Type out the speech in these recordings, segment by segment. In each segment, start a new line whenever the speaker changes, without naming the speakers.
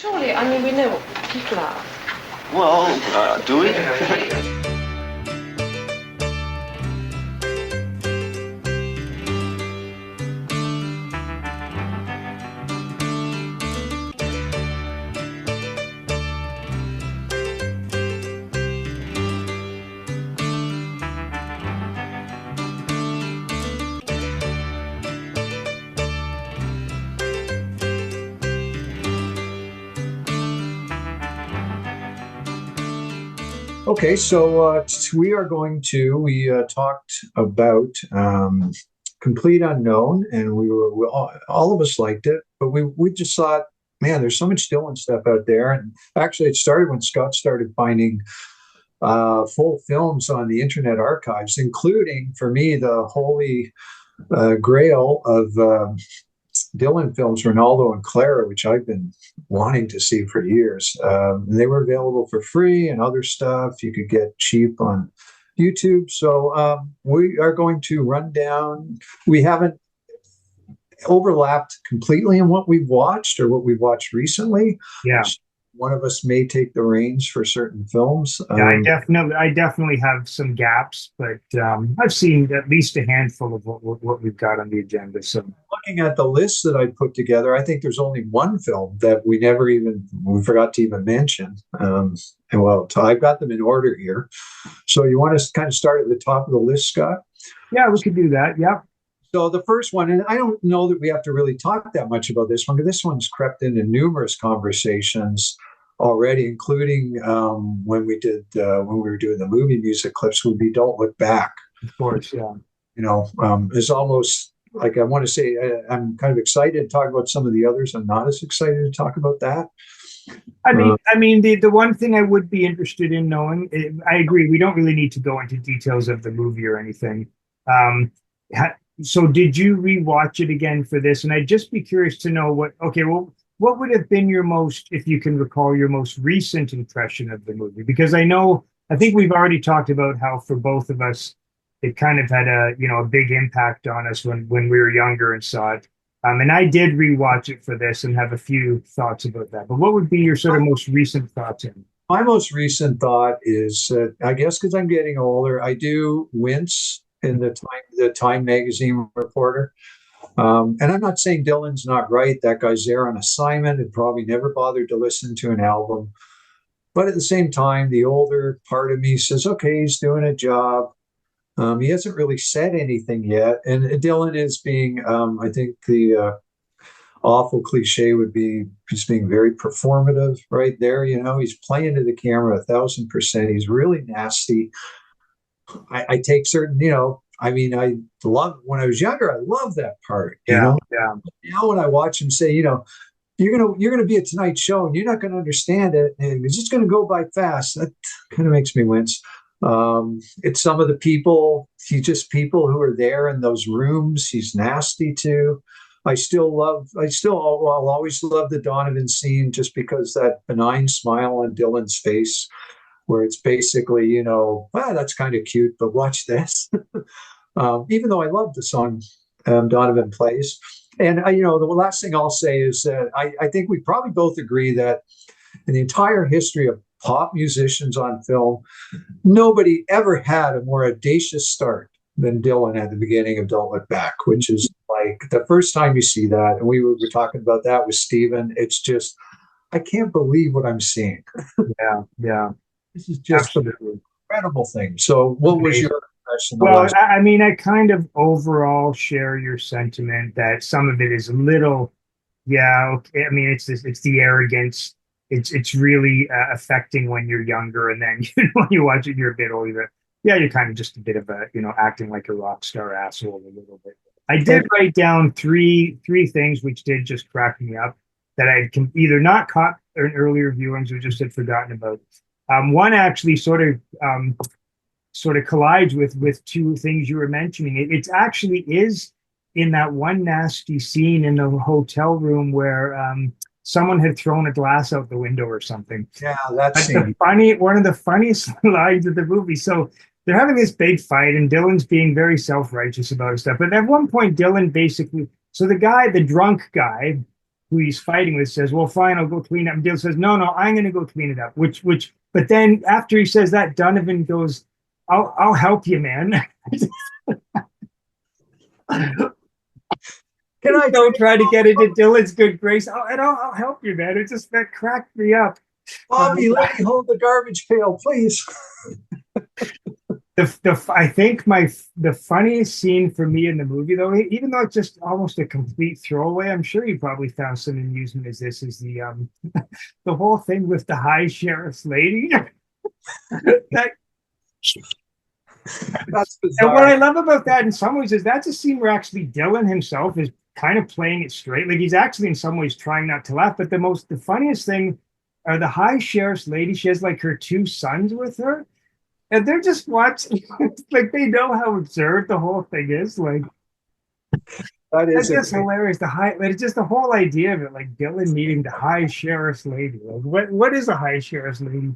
Surely, I mean, we know what people are.
Well, do we?
Okay, so we talked about Complete Unknown, and all of us liked it, but we just thought, man, there's so much Dylan stuff out there. And actually, it started when Scott started finding full films on the Internet archives, including for me the holy grail of Dylan films, Ronaldo and Clara, which I've been wanting to see for years. They were available for free, and other stuff you could get cheap on YouTube. So we are going to run down. We haven't overlapped completely in what we've watched or what we've watched recently.
Yeah.
One of us may take the reins for certain films.
Yeah, I definitely have some gaps, but I've seen at least a handful of what we've got on the agenda. So
looking at the list that I put together, I think there's only one film that we forgot to even mention. And well, so I've got them in order here. So you want to kind of start at the top of the list, Scott?
Yeah, we could do that. Yeah.
So the first one, and I don't know that we have to really talk that much about this one, because this one's crept into numerous conversations already, including when we were doing the movie music clips, would be "Don't Look Back."
Of course, yeah.
It's almost like I want to say I'm kind of excited to talk about some of the others. I'm not as excited to talk about that.
The one thing I would be interested in knowing, I agree, we don't really need to go into details of the movie or anything. So did you rewatch it again for this? And I'd just be curious to know what would have been your most, if you can recall, your most recent impression of the movie? Because I think we've already talked about how for both of us, it kind of had a big impact on us when we were younger and saw it. And I did rewatch it for this and have a few thoughts about that. But what would be your sort of most recent thoughts in?
My most recent thought is, I guess because I'm getting older, I do wince in the Time magazine reporter. And I'm not saying Dylan's not right. That guy's there on assignment and probably never bothered to listen to an album. But at the same time, the older part of me says, okay, he's doing a job. He hasn't really said anything yet. And Dylan is being, I think the awful cliche would be he's being very performative right there. He's playing to the camera 1,000%. He's really nasty. I take certain, I love when I was younger, I loved that part.
Yeah.
Now when I watch him say, you're gonna be a Tonight Show and you're not gonna understand it, and it's just gonna go by fast. That kind of makes me wince. It's some of the people, people who are there in those rooms, he's nasty to. I'll always love the Donovan scene just because that benign smile on Dylan's face, where it's basically, that's kind of cute, but watch this. Even though I love the song Donovan plays. And, the last thing I'll say is that I think we probably both agree that in the entire history of pop musicians on film, nobody ever had a more audacious start than Dylan at the beginning of Don't Look Back, which is like the first time you see that. And we were talking about that with Steven. It's just, I can't believe what I'm seeing.
Yeah.
This is just
absolutely
an incredible thing. So what was your impression?
Well, I kind of overall share your sentiment that some of it is a little, okay. It's the arrogance. It's really affecting when you're younger, and then when you watch it, you're a bit older. Yeah, you're kind of just a bit of a acting like a rock star asshole a little bit. I did write down three things which did just crack me up that I had either not caught in earlier viewings or just had forgotten about. One actually sort of collides with two things you were mentioning. It actually is in that one nasty scene in the hotel room where someone had thrown a glass out the window or something.
Yeah, that's
one of the funniest lines of the movie. So they're having this big fight, and Dylan's being very self-righteous about his stuff. But at one point, Dylan basically, so the drunk guy, who he's fighting with, says, "Well, fine, I'll go clean up." And Dale says, "No, no, I'm going to go clean it up." But then after he says that, Donovan goes, "I'll help you, man."
Can I
Don't try to get into Dylan's good grace. I'll help you, man. It just that cracked me up.
Bobby, let me hold the garbage pail, please?
I think the funniest scene for me in the movie, though, even though it's just almost a complete throwaway, I'm sure you probably found some amusement as this is the the whole thing with the high sheriff's lady. that,
That's
and what I
bizarre.
love about that in some ways is that's a scene where actually Dylan himself is kind of playing it straight. Like he's actually in some ways trying not to laugh. But the funniest thing are the high sheriff's lady. She has like her two sons with her. And they're just watching, like they know how absurd the whole thing is. Like
That
that's
is
just
a
hilarious. Like, it's just the whole idea of it, like Dylan meeting the high sheriff's lady. Like, what is a high sheriff's lady?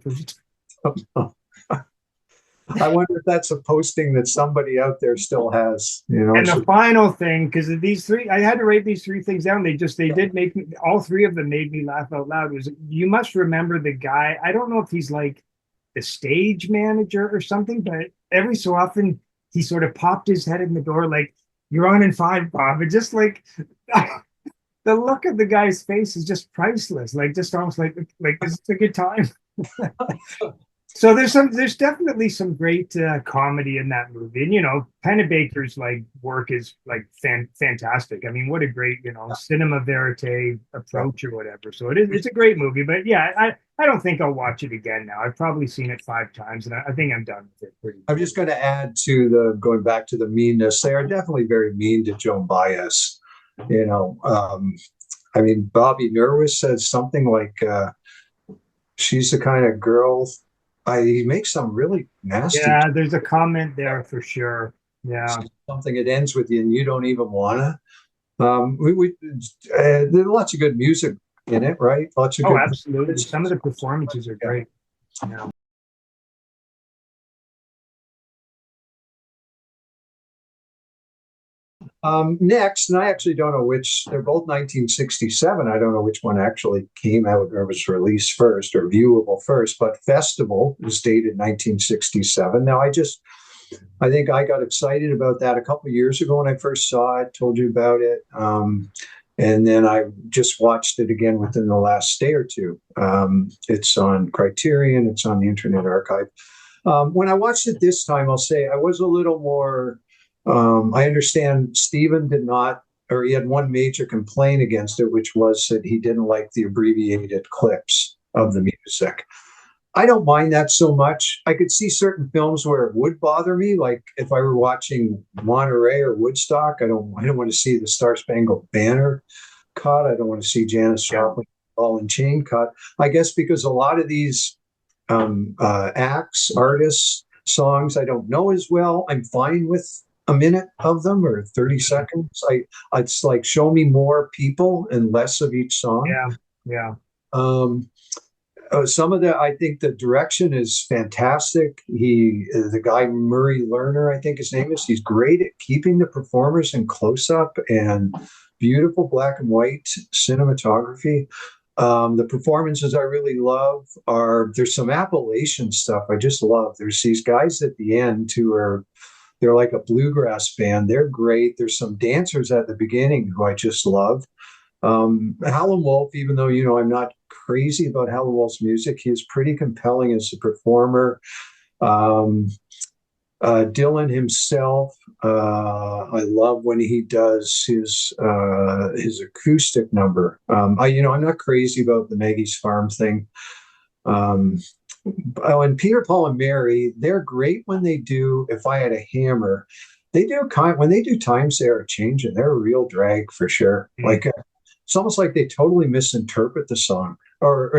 I wonder if that's a posting that somebody out there still has, you know.
And the final thing, because of these three, I had to write these three things down. They did make me, all three of them made me laugh out loud. Was you must remember the guy. I don't know if he's like the stage manager or something, but every so often he sort of popped his head in the door, like, "You're on in 5, Bob." And just like the look of the guy's face is just priceless. Like just almost like it's a good time. So there's definitely some great comedy in that movie, and Pennebaker's like work is like fantastic. I mean, what a great cinema verite approach or whatever. So it's a great movie, but yeah, I don't think I'll watch it again now. I've probably seen it 5 times, and I think I'm done with it. Pretty
I'm just going to add to the going back to the meanness. They are definitely very mean to Joan Baez. You know, I mean, Bobby Nerwis says something like, "She's the kind of girl." He makes some really nasty.
Yeah, there's a comment there for sure. Yeah.
Something that ends with you and you don't even wanna. There's lots of good music in it, right? Lots of
Oh,
good.
absolutely. Some of the performances are great. Yeah.
Next, and I actually don't know which. They're both 1967. I don't know which one actually came out or was released first or viewable first. But Festival is dated 1967. Now, I think I got excited about that a couple of years ago when I first saw it. Told you about it. And then I just watched it again within the last day or two. It's on Criterion. It's on the Internet Archive. When I watched it this time, I'll say I was a little more. I understand Stephen did not, or he had one major complaint against it, which was that he didn't like the abbreviated clips of the music. I don't mind that so much. I could see certain films where it would bother me, like if I were watching Monterey or Woodstock. I don't want to see the Star Spangled Banner cut. I don't want to see Janis Joplin Ball and Chain cut. I guess because a lot of these acts, artists, songs I don't know as well, I'm fine with a minute of them or 30 seconds. It's like show me more people and less of each song.
Yeah. Yeah.
Some of I think the direction is fantastic. The guy Murray Lerner, I think his name is, he's great at keeping the performers in close up and beautiful black and white cinematography. The performances I really love there's some Appalachian stuff I just love. There's these guys at the end they're like a bluegrass band. They're great. There's some dancers at the beginning who I just love. Howlin' Wolf, even though, I'm not crazy about Howlin' Wolf's music, he's pretty compelling as a performer. Dylan himself, I love when he does his acoustic number. I'm not crazy about the Maggie's Farm thing. And Peter, Paul, and Mary, they're great when they do If I Had a Hammer. When they do Times They Are Changing, they're a real drag for sure. Like it's almost like they totally misinterpret the song, or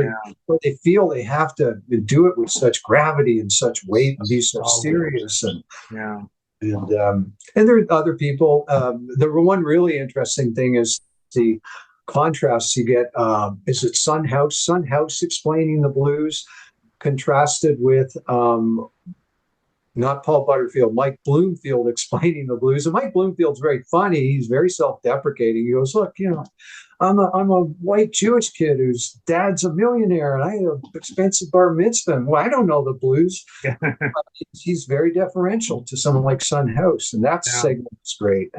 they feel they have to do it with such gravity and such weight and be so serious. And there are other people. The one really interesting thing is the contrasts you get. Is it Son House explaining the blues, contrasted with not Paul Butterfield, Mike Bloomfield explaining the blues. And Mike Bloomfield's very funny. He's very self-deprecating. He goes, look, I'm a white Jewish kid whose dad's a millionaire and I had an expensive bar mitzvah. Well, I don't know the blues.
Yeah.
He's very deferential to someone like Son House, and that segment is great.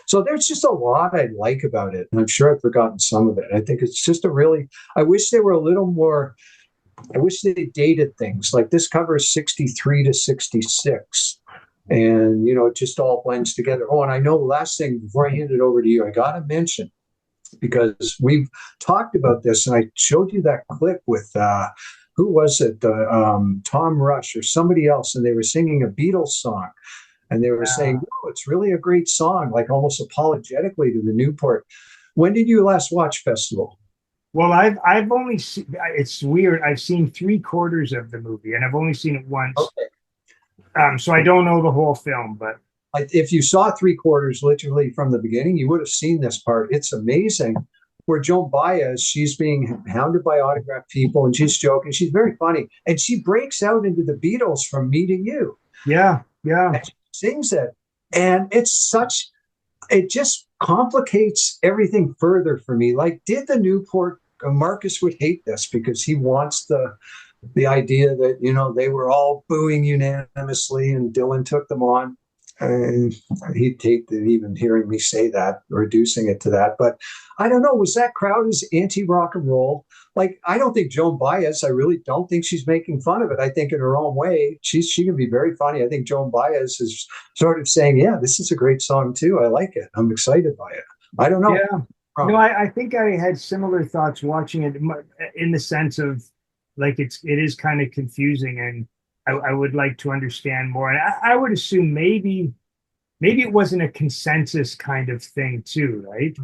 So there's just a lot I like about it, and I'm sure I've forgotten some of it. I think it's just I wish they were a little more. I wish they dated things. Like this covers 63 to 66. And, it just all blends together. Oh, and I know the last thing before I hand it over to you, I got to mention, because we've talked about this, and I showed you that clip with, who was it? Tom Rush or somebody else, and they were singing a Beatles song. And they were saying, oh, it's really a great song, like almost apologetically to the Newport. When did you last watch Festival?
Well, I've only seen, it's weird. I've seen 3/4 of the movie, and I've only seen it once.
Okay.
So I don't know the whole film, but
if you saw 3/4 literally from the beginning, you would have seen this part. It's amazing. Where Joan Baez, she's being hounded by autograph people, and she's joking. She's very funny, and she breaks out into the Beatles from Me to You.
Yeah.
And she sings it, and it just complicates everything further for me. Like, did the Newport, Marcus would hate this because he wants the idea that, they were all booing unanimously and Dylan took them on. And he'd hate even hearing me say that, reducing it to that. But I don't know, was that crowd as anti-rock and roll? Like, I don't think Joan Baez, I really don't think she's making fun of it. I think in her own way, she can be very funny. I think Joan Baez is sort of saying, yeah, this is a great song too. I like it. I'm excited by it. I don't know.
Yeah. No, I think I had similar thoughts watching it, in the sense of, like, it is kind of confusing, and I would like to understand more. And I would assume maybe it wasn't a consensus kind of thing too, right?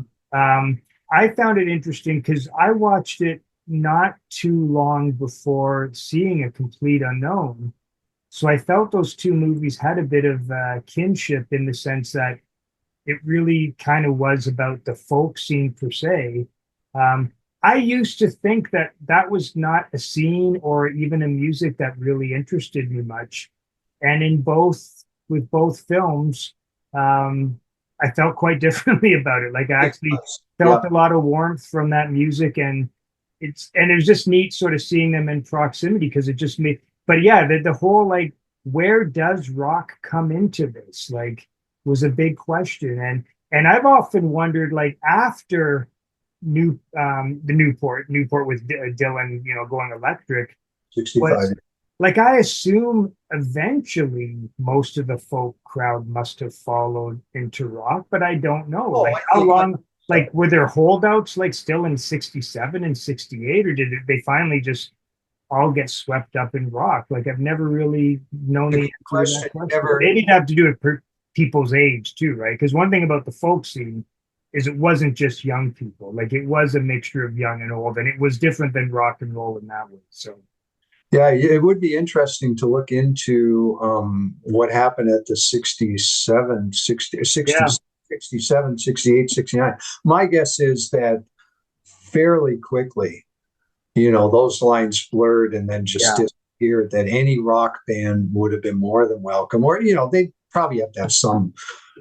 I found it interesting because I watched it not too long before seeing A Complete Unknown. So I felt those two movies had a bit of kinship, in the sense that it really kind of was about the folk scene per se. I used to think that was not a scene or even a music that really interested me much. And with both films, I felt quite differently about it. Like, I actually felt a lot of warmth from that music, and it was just neat sort of seeing them in proximity, because it just made, but yeah, the whole, like, where does rock come into this, like, was a big question. And I've often wondered, like, after the Newport with Dylan, going electric,
65.
Like, I assume eventually most of the folk crowd must have followed into rock, but I don't know. Like, how long, like, were there holdouts, like, still in 67 and 68, or did they finally just all get swept up in rock? Like, I've never really known the answer to that question. Maybe it'd have to do with people's age too, right? Because one thing about the folk scene is it wasn't just young people. Like, it was a mixture of young and old, and it was different than rock and roll in that way. So
yeah, it would be interesting to look into what happened at the 67, 68, 69. My guess is that fairly quickly, those lines blurred and then just disappeared, that any rock band would have been more than welcome. Or, they probably have to have some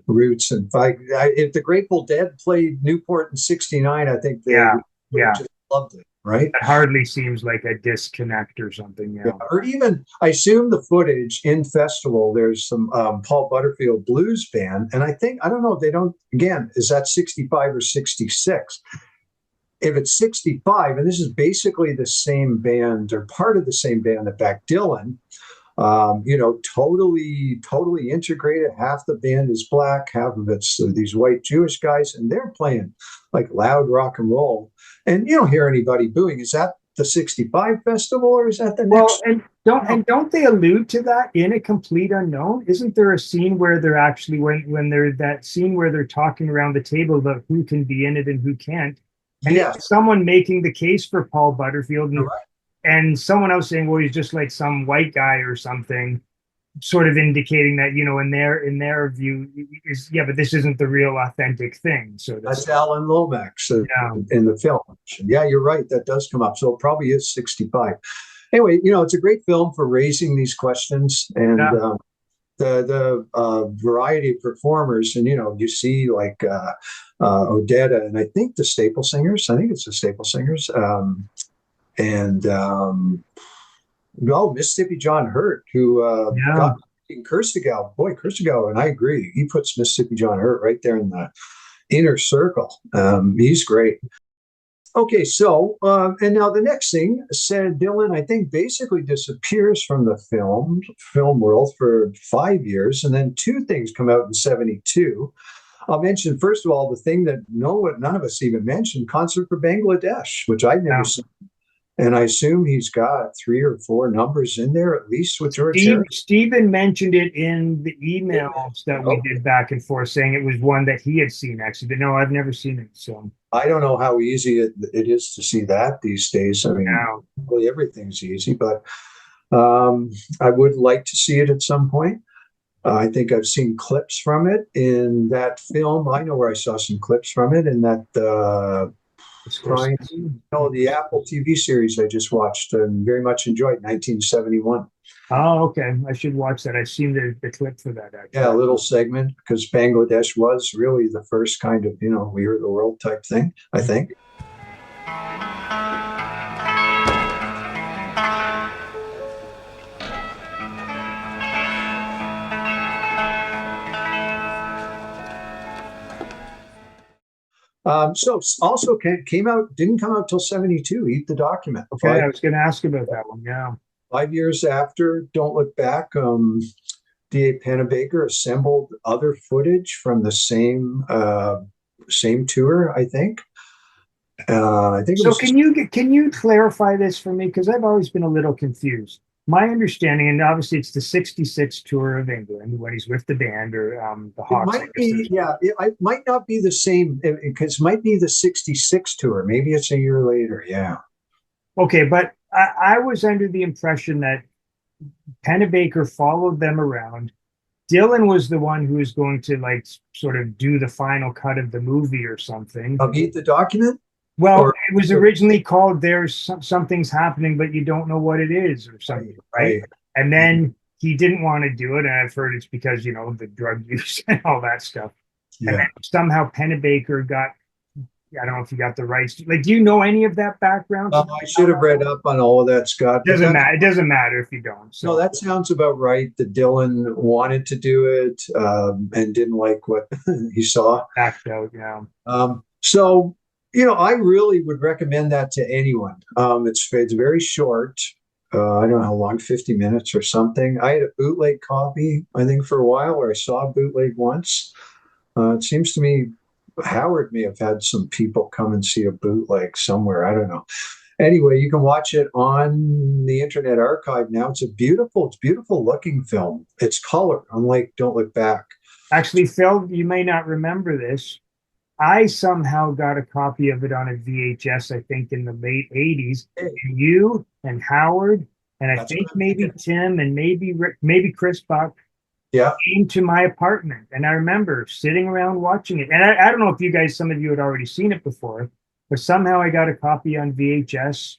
roots. And if the Grateful Dead played Newport in 69, I think they just loved it. Right?
It hardly seems like a disconnect or something. Yeah.
Or even, I assume the footage in Festival, there's some Paul Butterfield Blues Band. And I don't know if they don't, again, is that 65 or 66? If it's 65, and this is basically the same band or part of the same band that backed Dylan, totally integrated. Half the band is black, half of it's these white Jewish guys, and they're playing like loud rock and roll. And you don't hear anybody booing. Is that the 65 festival, or is that the next?
And don't they allude to that in A Complete Unknown? Isn't there a scene where they're actually, when they're that scene where they're talking around the table about who can be in it and who can't? And someone making the case for Paul Butterfield, and someone else saying, well, he's just like some white guy or something, sort of indicating that, in their view is, but this isn't the real authentic thing. So
that's Alan Lomax in the film. Yeah, you're right. That does come up. So it probably is 65. Anyway, it's a great film for raising these questions. And the variety of performers, and you see like Odetta, and I think the Staple Singers. I think it's the Staple Singers, and Mississippi John Hurt, who
Yeah.
got Kursagal. Boy, Kursagal, and I agree. He puts Mississippi John Hurt right there in the inner circle. He's great. Okay, so and now the next thing said Dylan, I think, basically disappears from the film world for 5 years, and then two things come out in '72. I'll mention first of all the thing that none of us even mentioned: Concert for Bangladesh, which I've never seen, and I assume he's got 3 or 4 numbers in there at least with George Harrison.
Stephen mentioned it in the emails that we did back and forth, saying it was one that he had seen actually, but no, I've never seen it. So
I don't know how easy it is to see that these days. I mean, really everything's easy, but I would like to see it at some point. I think I've seen clips from it in that film. I know where I saw some clips from it in that the Apple TV series I just watched and very much enjoyed, 1971.
Oh, okay. I should watch that. I've seen the clip for that, actually.
Yeah, a little segment, because Bangladesh was really the first kind of, We Are the World type thing, I think. So also didn't come out till '72. Eat the Document.
Okay, I was going to ask about that one. Yeah.
5 years after Don't Look Back, D.A. Pennebaker assembled other footage from the same tour, I think. I think.
So can you clarify this for me? Because I've always been a little confused. My understanding, and obviously it's the '66 tour of England when he's with the band or the Hawks.
It might not be the same, because it might be the '66 tour. Maybe it's a year later. Yeah.
Okay, but I was under the impression that Pennebaker followed them around. Dylan was the one who was going to sort of do the final cut of the movie or something.
Of Eat the Document?
Well, it was originally called "There's Something's Happening, but you don't know what it is" or something, right? And then he didn't want to do it, and I've heard it's because the drug use and all that stuff. Yeah. And then somehow Pennebaker got, I don't know if he got the rights. Do you know any of that background?
I should have read up on all of that, Scott.
It doesn't matter if you don't. So.
No, that sounds about right. That Dylan wanted to do it and didn't like what he saw.
Backed out, yeah.
So. I really would recommend that to anyone. It's very short. I don't know how long, 50 minutes or something. I had a bootleg copy, I think, for a while, or I saw a bootleg once. It seems to me Howard may have had some people come and see a bootleg somewhere. I don't know. Anyway, you can watch it on the Internet Archive now. It's beautiful looking film. It's color, unlike Don't Look Back.
Actually, Phil, you may not remember this. I somehow got a copy of it on a VHS, I think, in the late '80s. And you and Howard, and I think maybe Tim and maybe Chris Buck came to my apartment. And I remember sitting around watching it. And I don't know if some of you had already seen it before, but somehow I got a copy on VHS.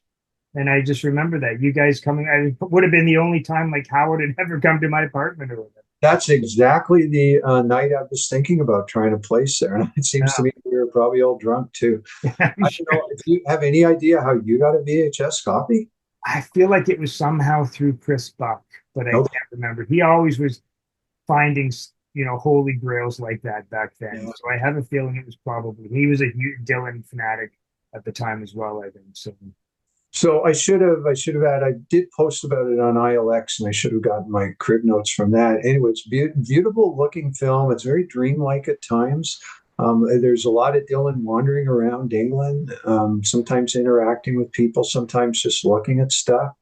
And I just remember that. You guys coming, it would have been the only time Howard had ever come to my apartment or whatever.
That's exactly the night I was thinking about trying to place there. And it seems to me we were probably all drunk too. I don't know if you have any idea how you got a VHS copy.
I feel like it was somehow through Chris Buck, but I can't remember. He always was finding, holy grails like that back then. Yeah. So I have a feeling it was probably, he was a huge Dylan fanatic at the time as well, I think.
So I did post about it on ILX, and I should have gotten my crib notes from that. Anyway, it's beautiful looking film. It's very dreamlike at times. There's a lot of Dylan wandering around England, sometimes interacting with people, sometimes just looking at stuff.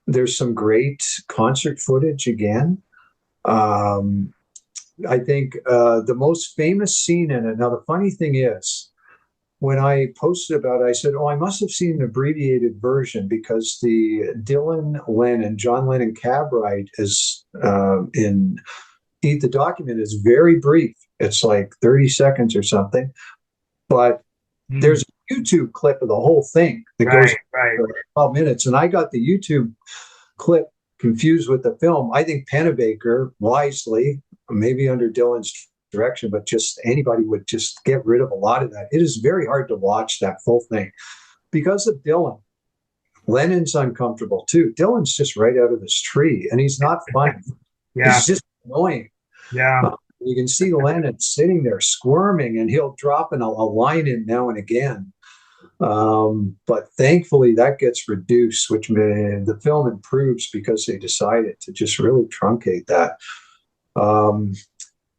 There's some great concert footage again. I think the most famous scene in it. Now, the funny thing is, when I posted about it, I said, I must have seen an abbreviated version, because the John Lennon cab ride is in Eat the Document is very brief. It's like 30 seconds or something. But there's a YouTube clip of the whole thing that goes for 12 minutes. And I got the YouTube clip confused with the film. I think Pennebaker wisely, maybe under Dylan's direction, but just anybody would just get rid of a lot of that. It is very hard to watch that full thing because of Dylan. Lennon's uncomfortable too. Dylan's just right out of his tree, and he's not fun.
Yeah.
He's just annoying.
Yeah.
You can see Lennon sitting there squirming, and he'll drop a line in now and again. But thankfully that gets reduced, which the film improves because they decided to just really truncate that.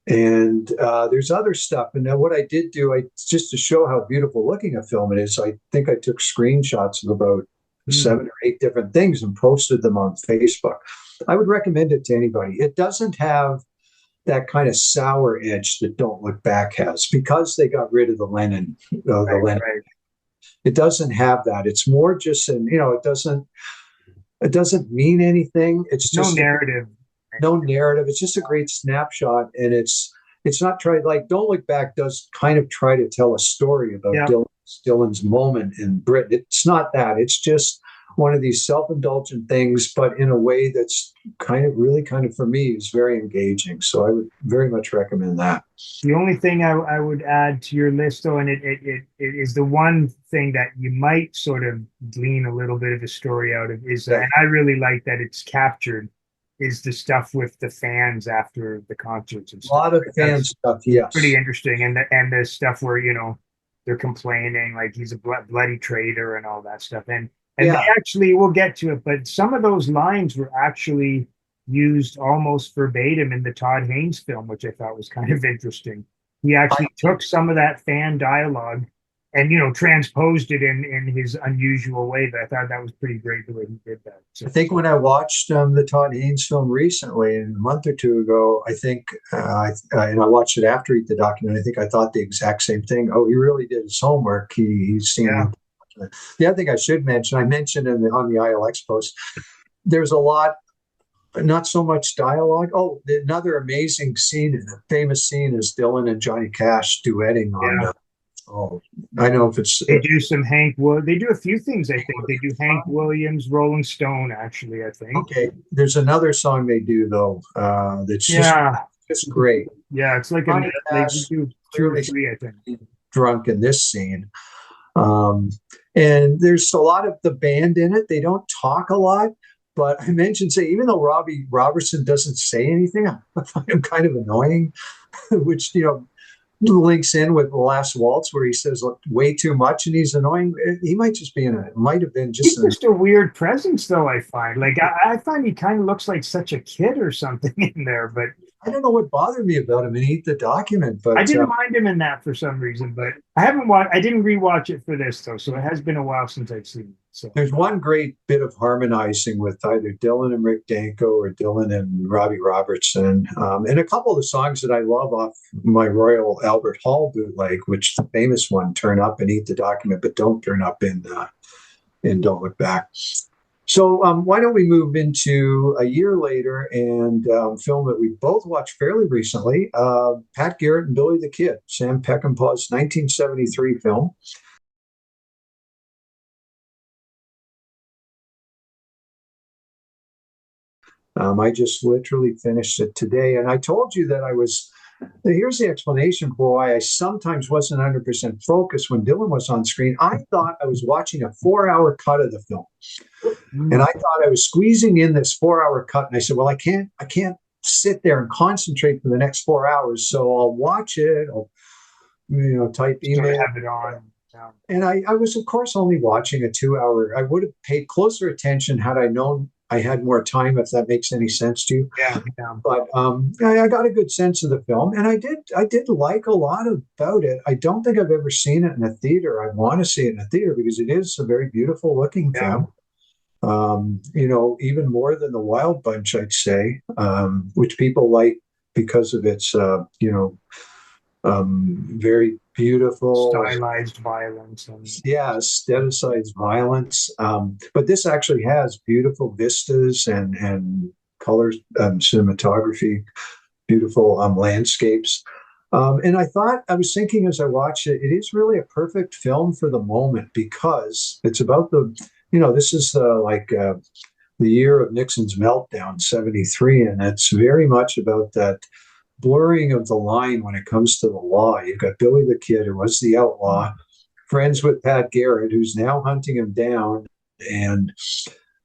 And there's other stuff. And now what I did do, just to show how beautiful looking a film it is, I think I took screenshots of about 7 or 8 different things and posted them on Facebook. I would recommend it to anybody. It doesn't have that kind of sour edge that Don't Look Back has because they got rid of the Lennon. Lennon. Right. It doesn't have that. It's more just it doesn't mean anything. It's just
no narrative.
No narrative. It's just a great snapshot, and it's not like Don't Look Back does kind of try to tell a story about Dylan's moment in Britain. It's not that. It's just one of these self-indulgent things, but in a way that's kind of for me is very engaging. So I would very much recommend that.
The only thing I would add to your list, though, and it is the one thing that you might sort of glean a little bit of a story out of is, and I really like that it's captured, is the stuff with the fans after the concerts and stuff.
A lot of fan stuff, yes.
Pretty interesting, and the stuff where they're complaining like he's a bloody traitor and all that stuff, and they actually, we'll get to it, but some of those lines were actually used almost verbatim in the Todd Haynes film, which I thought was kind of interesting. He actually took some of that fan dialogue and, transposed it in his unusual way. But I thought that was pretty great the way he did that. So,
I think when I watched the Todd Haynes film recently, a month or two ago, I think, and I watched it after the document, I think I thought the exact same thing. Oh, he really did his homework. He's seen the other thing I should mention, I mentioned on the ILX post, there's a lot, not so much dialogue. Oh, another amazing scene, a famous scene is Dylan and Johnny Cash duetting on. I know if it's.
They do some they do a few things, I think. They do Hank Williams, Rolling Stone, actually, I think.
Okay. There's another song they do, though, that's just great.
Yeah, it's like they do 2 or 3, I think.
Drunk in this scene. And there's a lot of the band in it. They don't talk a lot, but I mentioned, even though Robbie Robertson doesn't say anything, I find him kind of annoying, which, links in with The Last Waltz where he says way too much and he's annoying. He might just be might have been just.
He's just a weird presence, though, I find. Like, I find he kind of looks like such a kid or something in there, but.
I don't know what bothered me about him in Eat the Document, but
I didn't mind him in that for some reason. But I didn't rewatch it for this though, so it has been a while since I've seen it. So
there's one great bit of harmonizing with either Dylan and Rick Danko or Dylan and Robbie Robertson, and a couple of the songs that I love off my Royal Albert Hall bootleg, which the famous one, "Turn Up" and "Eat the Document," but don't turn up in Don't Look Back. So why don't we move into a year later and film that we both watched fairly recently, Pat Garrett and Billy the Kid, Sam Peckinpah's 1973 film. I just literally finished it today, and I told you that here's the explanation for why I sometimes wasn't 100% focused when Dylan was on screen. I thought I was watching a 4-hour cut of the film. And I thought I was squeezing in this 4-hour cut. And I said, well, I can't sit there and concentrate for the next 4 hours. So I'll watch it. I'll, type email.
Have it on. Yeah.
And I was, of course, only watching a 2-hour. I would have paid closer attention had I known I had more time, if that makes any sense to you.
Yeah.
But I got a good sense of the film, and I did like a lot about it. I don't think I've ever seen it in a theater. I want to see it in a theater because it is a very beautiful looking film. Even more than The Wild Bunch, I'd say, which people like because of its, very beautiful
stylized violence
aestheticized violence, but this actually has beautiful vistas and color cinematography, beautiful landscapes, and I was thinking as I watched it, it is really a perfect film for the moment because it's about this is the year of Nixon's meltdown, 73, and it's very much about that blurring of the line when it comes to the law. You've got Billy the Kid, who was the outlaw, friends with Pat Garrett, who's now hunting him down, and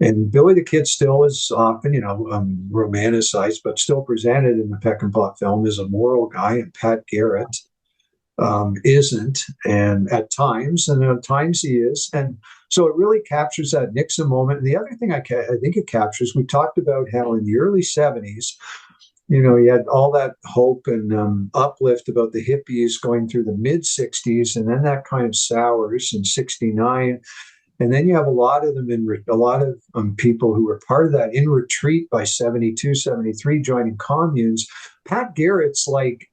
and Billy the Kid still is often, romanticized, but still presented in the Peckinpah film as a moral guy, and Pat Garrett isn't, and at times he is, and so it really captures that Nixon moment. And the other thing I think it captures, we talked about how in the early '70s, you had all that hope and uplift about the hippies going through the mid '60s, and then that kind of sours in '69. And then you have a lot of them a lot of people who were part of that in retreat by 72, 73, joining communes. Pat Garrett's like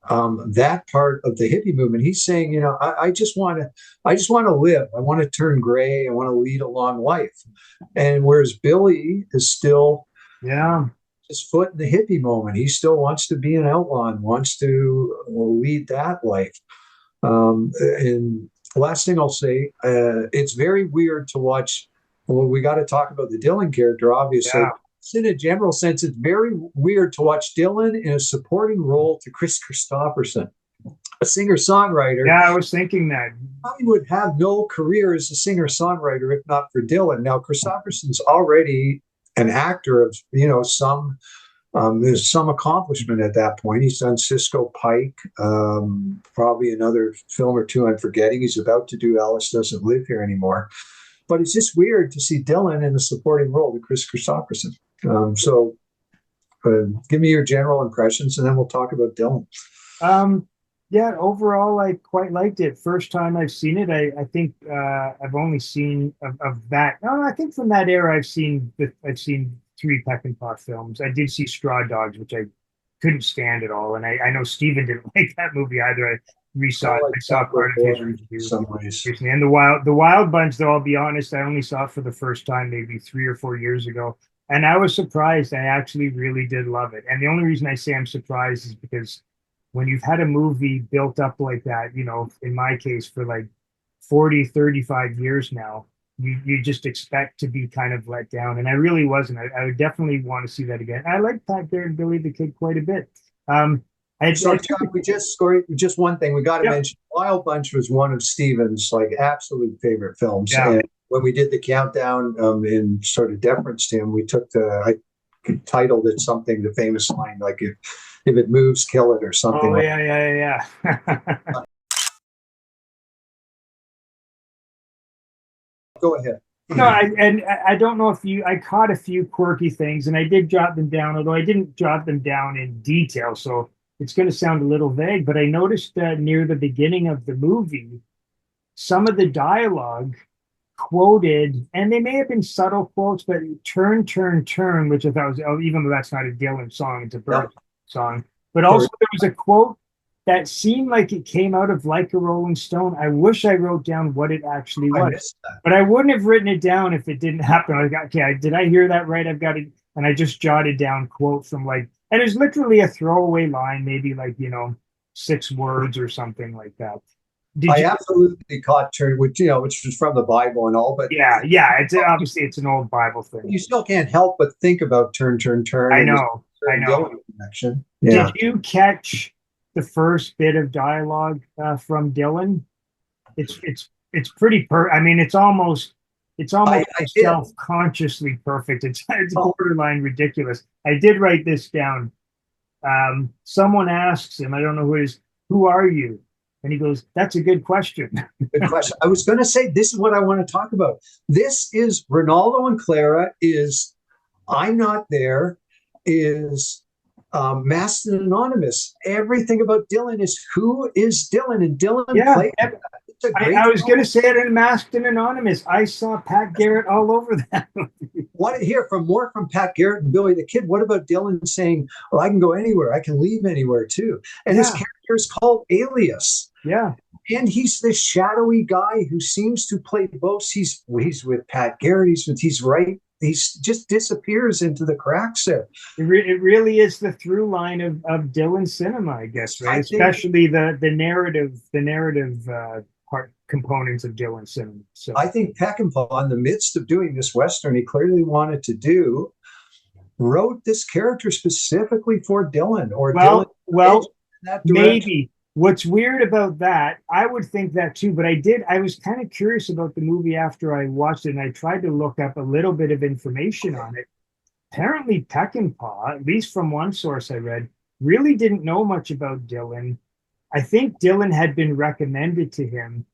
that part of the hippie movement. He's saying, I just want to live. I want to turn gray. I want to lead a long life. And whereas Billy is still, his foot in the hippie moment. He still wants to be an outlaw and wants to lead that life. And last thing I'll say, it's very weird to watch. Well, we got to talk about the Dylan character, obviously. Yeah. In a general sense, it's very weird to watch Dylan in a supporting role to Chris Christopherson, a singer-songwriter.
Yeah, I was thinking that.
Probably would have no career as a singer-songwriter if not for Dylan. Now, Christopherson's already an actor of, some there's some accomplishment at that point. He's done Cisco Pike, probably another film or two I'm forgetting. He's about to do Alice Doesn't Live Here Anymore. But it's just weird to see Dylan in a supporting role with Chris Christopherson. So give me your general impressions, and then we'll talk about Dylan.
Yeah, overall, I quite liked it. First time I've seen it, I think I've only seen of that. No, I think from that era, I've seen 3 Peckinpah films. I did see Straw Dogs, which I couldn't stand at all, and I know Steven didn't like that movie either. I resaw it. I saw part of his review recently. And the Wild Bunch, though, I'll be honest, I only saw it for the first time maybe 3 or 4 years ago, and I was surprised. I actually really did love it, and the only reason I say I'm surprised is because when you've had a movie built up like that, in my case for like 40, 35 years now, you just expect to be kind of let down. And I really wasn't. I would definitely want to see that again. I like Pat Garrett and Billy the Kid quite a bit.
Just one thing we got to mention. Wild Bunch was one of Steven's absolute favorite films. Yeah. And when we did the countdown in sort of deference to him, we took I titled it something, the famous line, like if it moves, kill it, or something.
Oh, yeah.
Go ahead.
No, I don't know if I caught a few quirky things, and I did jot them down, although I didn't jot them down in detail, so it's going to sound a little vague, but I noticed near the beginning of the movie, some of the dialogue quoted, and they may have been subtle quotes, but turn, turn, turn, which I thought was, even though that's not a Dylan song, it's a Bird song, but also there was a quote that seemed like it came out of Like a Rolling Stone. I wish I wrote down what it actually was, but I wouldn't have written it down if it didn't happen. I was like, okay, did I hear that right? I've got it. And I just jotted down quote from and it's literally a throwaway line, maybe 6 words or something like that.
I absolutely caught turn, which was from the Bible and all, but
yeah, it's obviously it's an old Bible thing.
You still can't help but think about turn, turn, turn.
I know.
Connection. Yeah.
Did you catch the first bit of dialogue from Dylan? It's pretty it's almost self-consciously perfect. It's borderline ridiculous. I did write this down. Someone asks him, I don't know who it is, who are you? And he goes, that's a good question.
Good question. I was going to say, this is what I want to talk about. This is Ronaldo and Clara is I'm Not There, is Masked and Anonymous. Everything about Dylan is who is Dylan, and Dylan played.
I was going to say it in Masked and Anonymous. I saw Pat Garrett all over that.
Want to hear more from Pat Garrett and Billy the Kid? What about Dylan saying, well, I can go anywhere. I can leave anywhere too. And his character is called Alias.
Yeah.
And he's this shadowy guy who seems to play both. He's with Pat Garrett. He's right. He just disappears into the cracks there.
It really is the through line of Dylan cinema, I guess, right? Especially the narrative components of Dylan cinema. So
I think Peckinpah, in the midst of doing this Western he clearly wanted to do, wrote this character specifically for Dylan, or Dylan
well,
in that direction.
maybe. What's weird about that, I would think that too, but I was kind of curious about the movie after I watched it, and I tried to look up a little bit of information on it. Apparently, Peckinpah, at least from one source I read, really didn't know much about Dylan. I think Dylan had been recommended to him,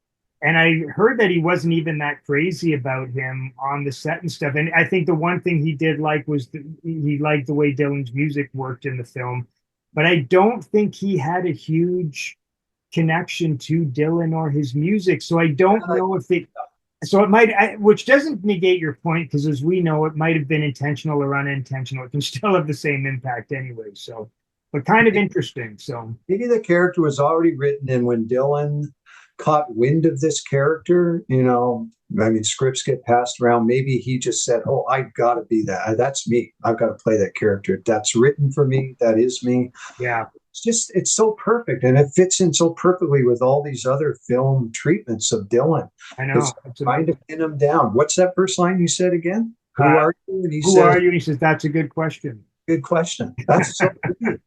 and I heard that he wasn't even that crazy about him on the set and stuff. And I think the one thing he did like was he liked the way Dylan's music worked in the film, but I don't think he had a huge connection to Dylan or his music. So I don't know if it. So it might, which doesn't negate your point, because as we know, it might have been intentional or unintentional. It can still have the same impact anyway. So, but kind of interesting. So
maybe the character was already written, and when Dylan caught wind of this character, I mean, scripts get passed around. Maybe he just said, "Oh, I got to be that. That's me. I've got to play that character. That's written for me. That is me."
Yeah.
It's so perfect, and it fits in so perfectly with all these other film treatments of Dylan.
I know.
It's trying to pin him down. What's that first line you said again? Who are you? And
who are you? And he says, "That's a good question."
Good question. That's so good.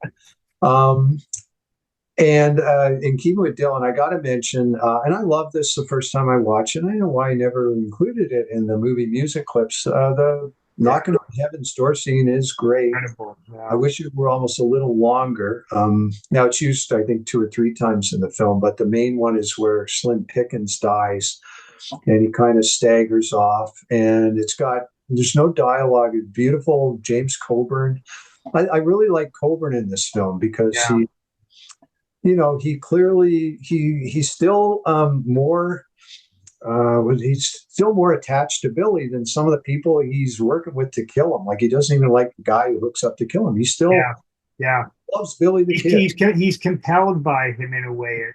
And in keeping with Dylan, I got to mention, and I love this the first time I watched it. I don't know why I never included it in the movie music clips. The Knocking on Heaven's Door scene is great.
Incredible. Yeah.
I wish it were almost a little longer. Now it's used, I think, 2 or 3 times in the film, but the main one is where Slim Pickens dies, and he kind of staggers off, and there's no dialogue. It's beautiful. James Coburn. I really like Coburn in this film because he clearly he's still more. He's still more attached to Billy than some of the people he's working with to kill him. Like, he doesn't even like the guy who hooks up to kill him. He still loves Billy the Kid.
He's compelled by him in a way.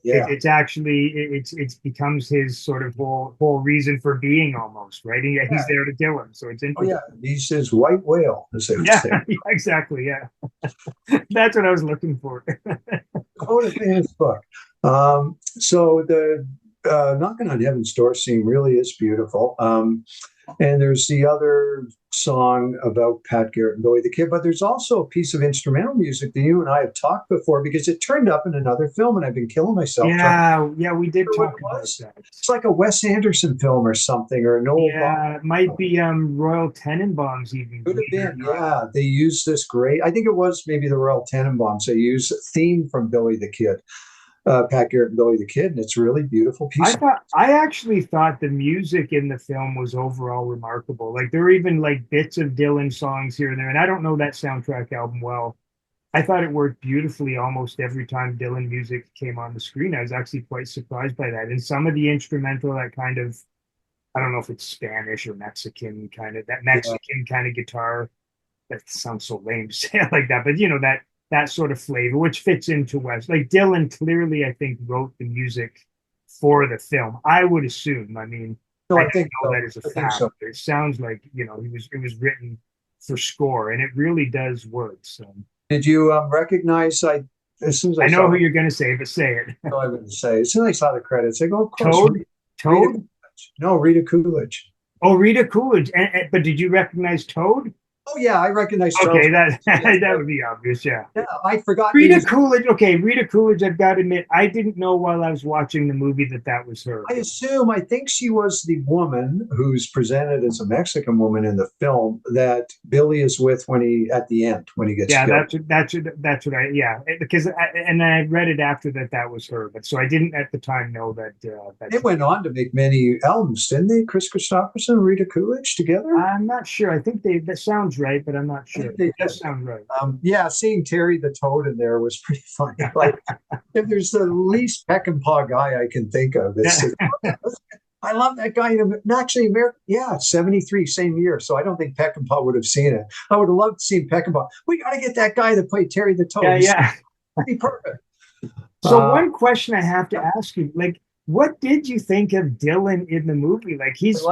It's actually it becomes his sort of whole reason for being, almost, right? He's there to kill him, so it's interesting.
He's his white whale, as they would say.
Exactly. Yeah, that's what I was looking for.
Quoted in his book. So the Knocking on Heaven's Door scene really is beautiful. And there's the other song about Pat Garrett and Billy the Kid, but there's also a piece of instrumental music that you and I have talked before, because it turned up in another film, and I've been killing myself.
We did talk about that.
It's like a Wes Anderson film or something, or a Noel Baumbach.
It might be Royal Tenenbaums even.
Could have been, They used this great, I think it was maybe the Royal Tenenbaums. They used a theme from Billy the Kid. Pat Garrett and Billy the Kid, and it's a really beautiful piece.
I actually thought the music in the film was overall remarkable. Like, there were even like bits of Dylan songs here and there, and I don't know that soundtrack album well. I thought it worked beautifully almost every time Dylan music came on the screen. I was actually quite surprised by that. And some of the instrumental, that kind of, I don't know if it's Spanish or Mexican kind of, that Mexican kind of guitar, that sounds so lame to say it like that, but that sort of flavor, which fits into West. Like, Dylan clearly, I think, wrote the music for the film. I would assume. I mean, I think that is a fact. So. It sounds like it was written for score, and it really does work. So,
did you recognize? As soon as I
know who you're going to say, but say it.
No, I wouldn't say. As soon as I saw the credits, I go, of course.
Toad.
No, Rita Coolidge.
Oh, Rita Coolidge. But did you recognize Toad?
Oh yeah, I recognize.
Okay, that would be obvious. Yeah,
I forgot.
Rita Coolidge. Okay, Rita Coolidge. I've got to admit, I didn't know while I was watching the movie that was her.
I think she was the woman who's presented as a Mexican woman in the film that Billy is with at the end when he gets killed.
That's what because I read it after that was her, but so I didn't at the time know that.
They went on to make many albums, didn't they? Chris Christopherson and Rita Coolidge together.
I'm not sure. I think that sounds right, but I'm not sure. It does sound right.
Seeing Terry the Toad in there was pretty funny. Like, if there's the least Peckinpah guy I can think of, I love that guy. Actually, America, 73, same year. So I don't think Peckinpah would have seen it. I would have loved to see Peckinpah. We got to get that guy that played Terry the Toad. Pretty perfect.
So one question I have to ask you, like, what did you think of Dylan in the movie? Like, he's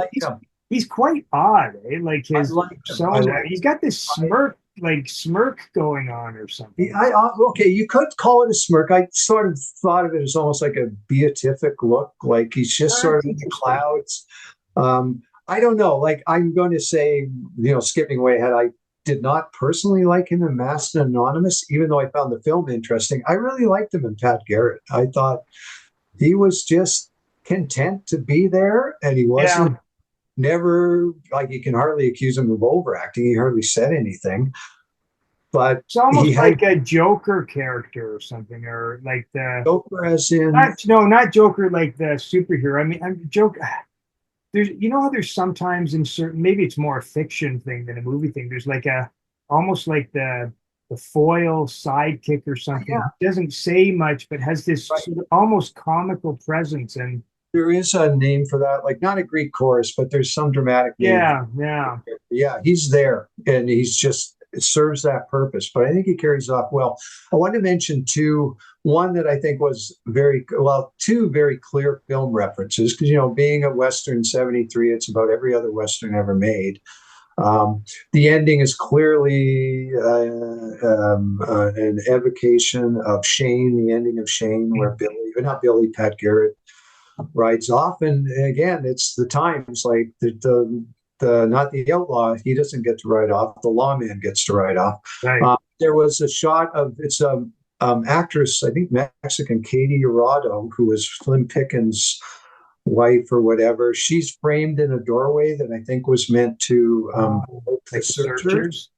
quite odd, eh? Like, his persona. He's got this smirk like smirk going on or something.
Okay, you could call it a smirk. I sort of thought of it as almost like a beatific look, like he's just sort of in the clouds. I don't know. Like I'm going to say, skipping way ahead, I did not personally like him in Masked and Anonymous, even though I found the film interesting. I really liked him in Pat Garrett. I thought he was just content to be there, and he wasn't never like you can hardly accuse him of overacting. He hardly said anything. But
it's almost like a Joker character or something, or like the
Joker, as in
not Joker, like the superhero. I mean, I'm Joker. There's, how there's sometimes in certain, maybe it's more a fiction thing than a movie thing. There's like almost like the foil sidekick or something. It doesn't say much, but has this sort of almost comical presence. And
there is a name for that, like not a Greek chorus, but there's some dramatic name. Yeah. He's there, and he's just. It serves that purpose, but I think he carries off well. I want to mention one that I think was two very clear film references, because, being a Western 73, it's about every other Western ever made. The ending is clearly an evocation of Shane, the ending of Shane, where Pat Garrett rides off. And again, it's the times, like not the outlaw, he doesn't get to ride off. The lawman gets to ride off.
Right.
There was a shot of actress, I think Mexican, Katie Arado, who was Slim Pickens' wife or whatever. She's framed in a doorway that I think was meant to
like searchers.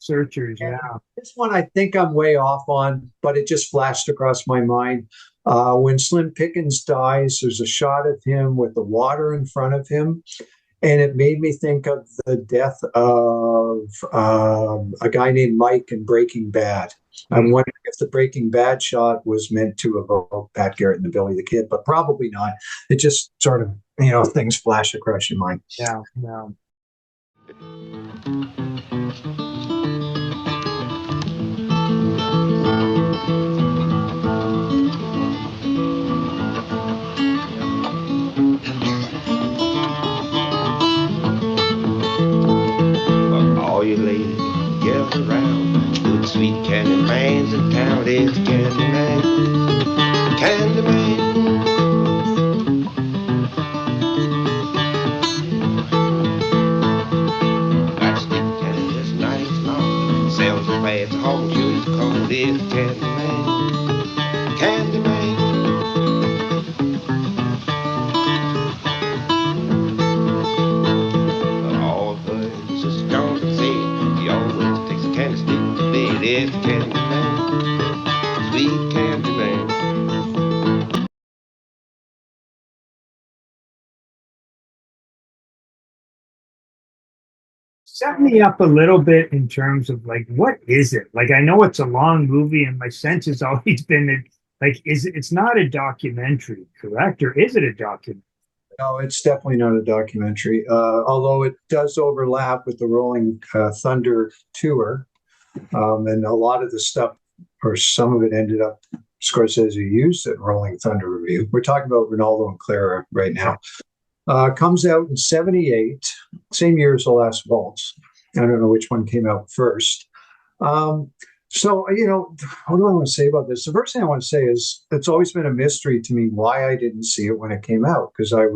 Yeah.
This one I think I'm way off on, but it just flashed across my mind. When Slim Pickens dies, there's a shot of him with the water in front of him. And it made me think of the death of a guy named Mike in Breaking Bad. I'm wondering if the Breaking Bad shot was meant to evoke Pat Garrett and the Billy the Kid, but probably not. It just sort of, things flash across your mind.
Yeah.
All you ladies gather around. Good sweet candy man's in town. It's Candy Man. Candy Man. Got stick candy that's nice long. Sells a fast hog. It's cold. It's Candy Man. Candy Man. It's Candy Man, sweet Candy Man.
Set me up a little bit in terms of like, what is it? Like, I know it's a long movie, and my sense has always been that, like, it's not a documentary, correct? Or is it a documentary?
No, it's definitely not a documentary, although it does overlap with the Rolling Thunder tour. And a lot of the stuff, or some of it, ended up Scorsese used at Rolling Thunder Review. We're talking about Ronaldo and Clara right now. Comes out in 78, same year as The Last Waltz. I don't know which one came out first. So, what do I want to say about this? The first thing I want to say is it's always been a mystery to me why I didn't see it when it came out, because I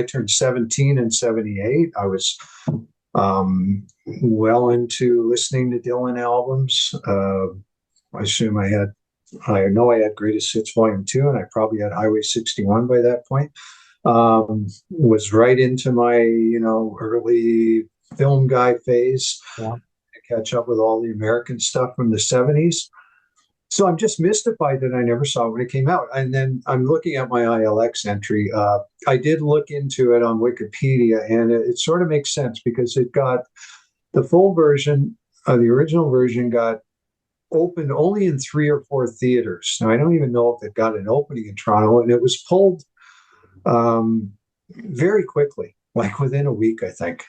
turned 17 in 78. I was well into listening to Dylan albums. I know I had Greatest Hits Volume 2, and I probably had Highway 61 by that point. Was right into my, early film guy phase.
Yeah.
To catch up with all the American stuff from the 70s. So I'm just mystified that I never saw it when it came out. And then I'm looking at my ILX entry. I did look into it on Wikipedia, and it sort of makes sense because it got the full version, the original version got opened only in 3 or 4 theaters. Now, I don't even know if it got an opening in Toronto, and it was pulled very quickly, like within a week, I think.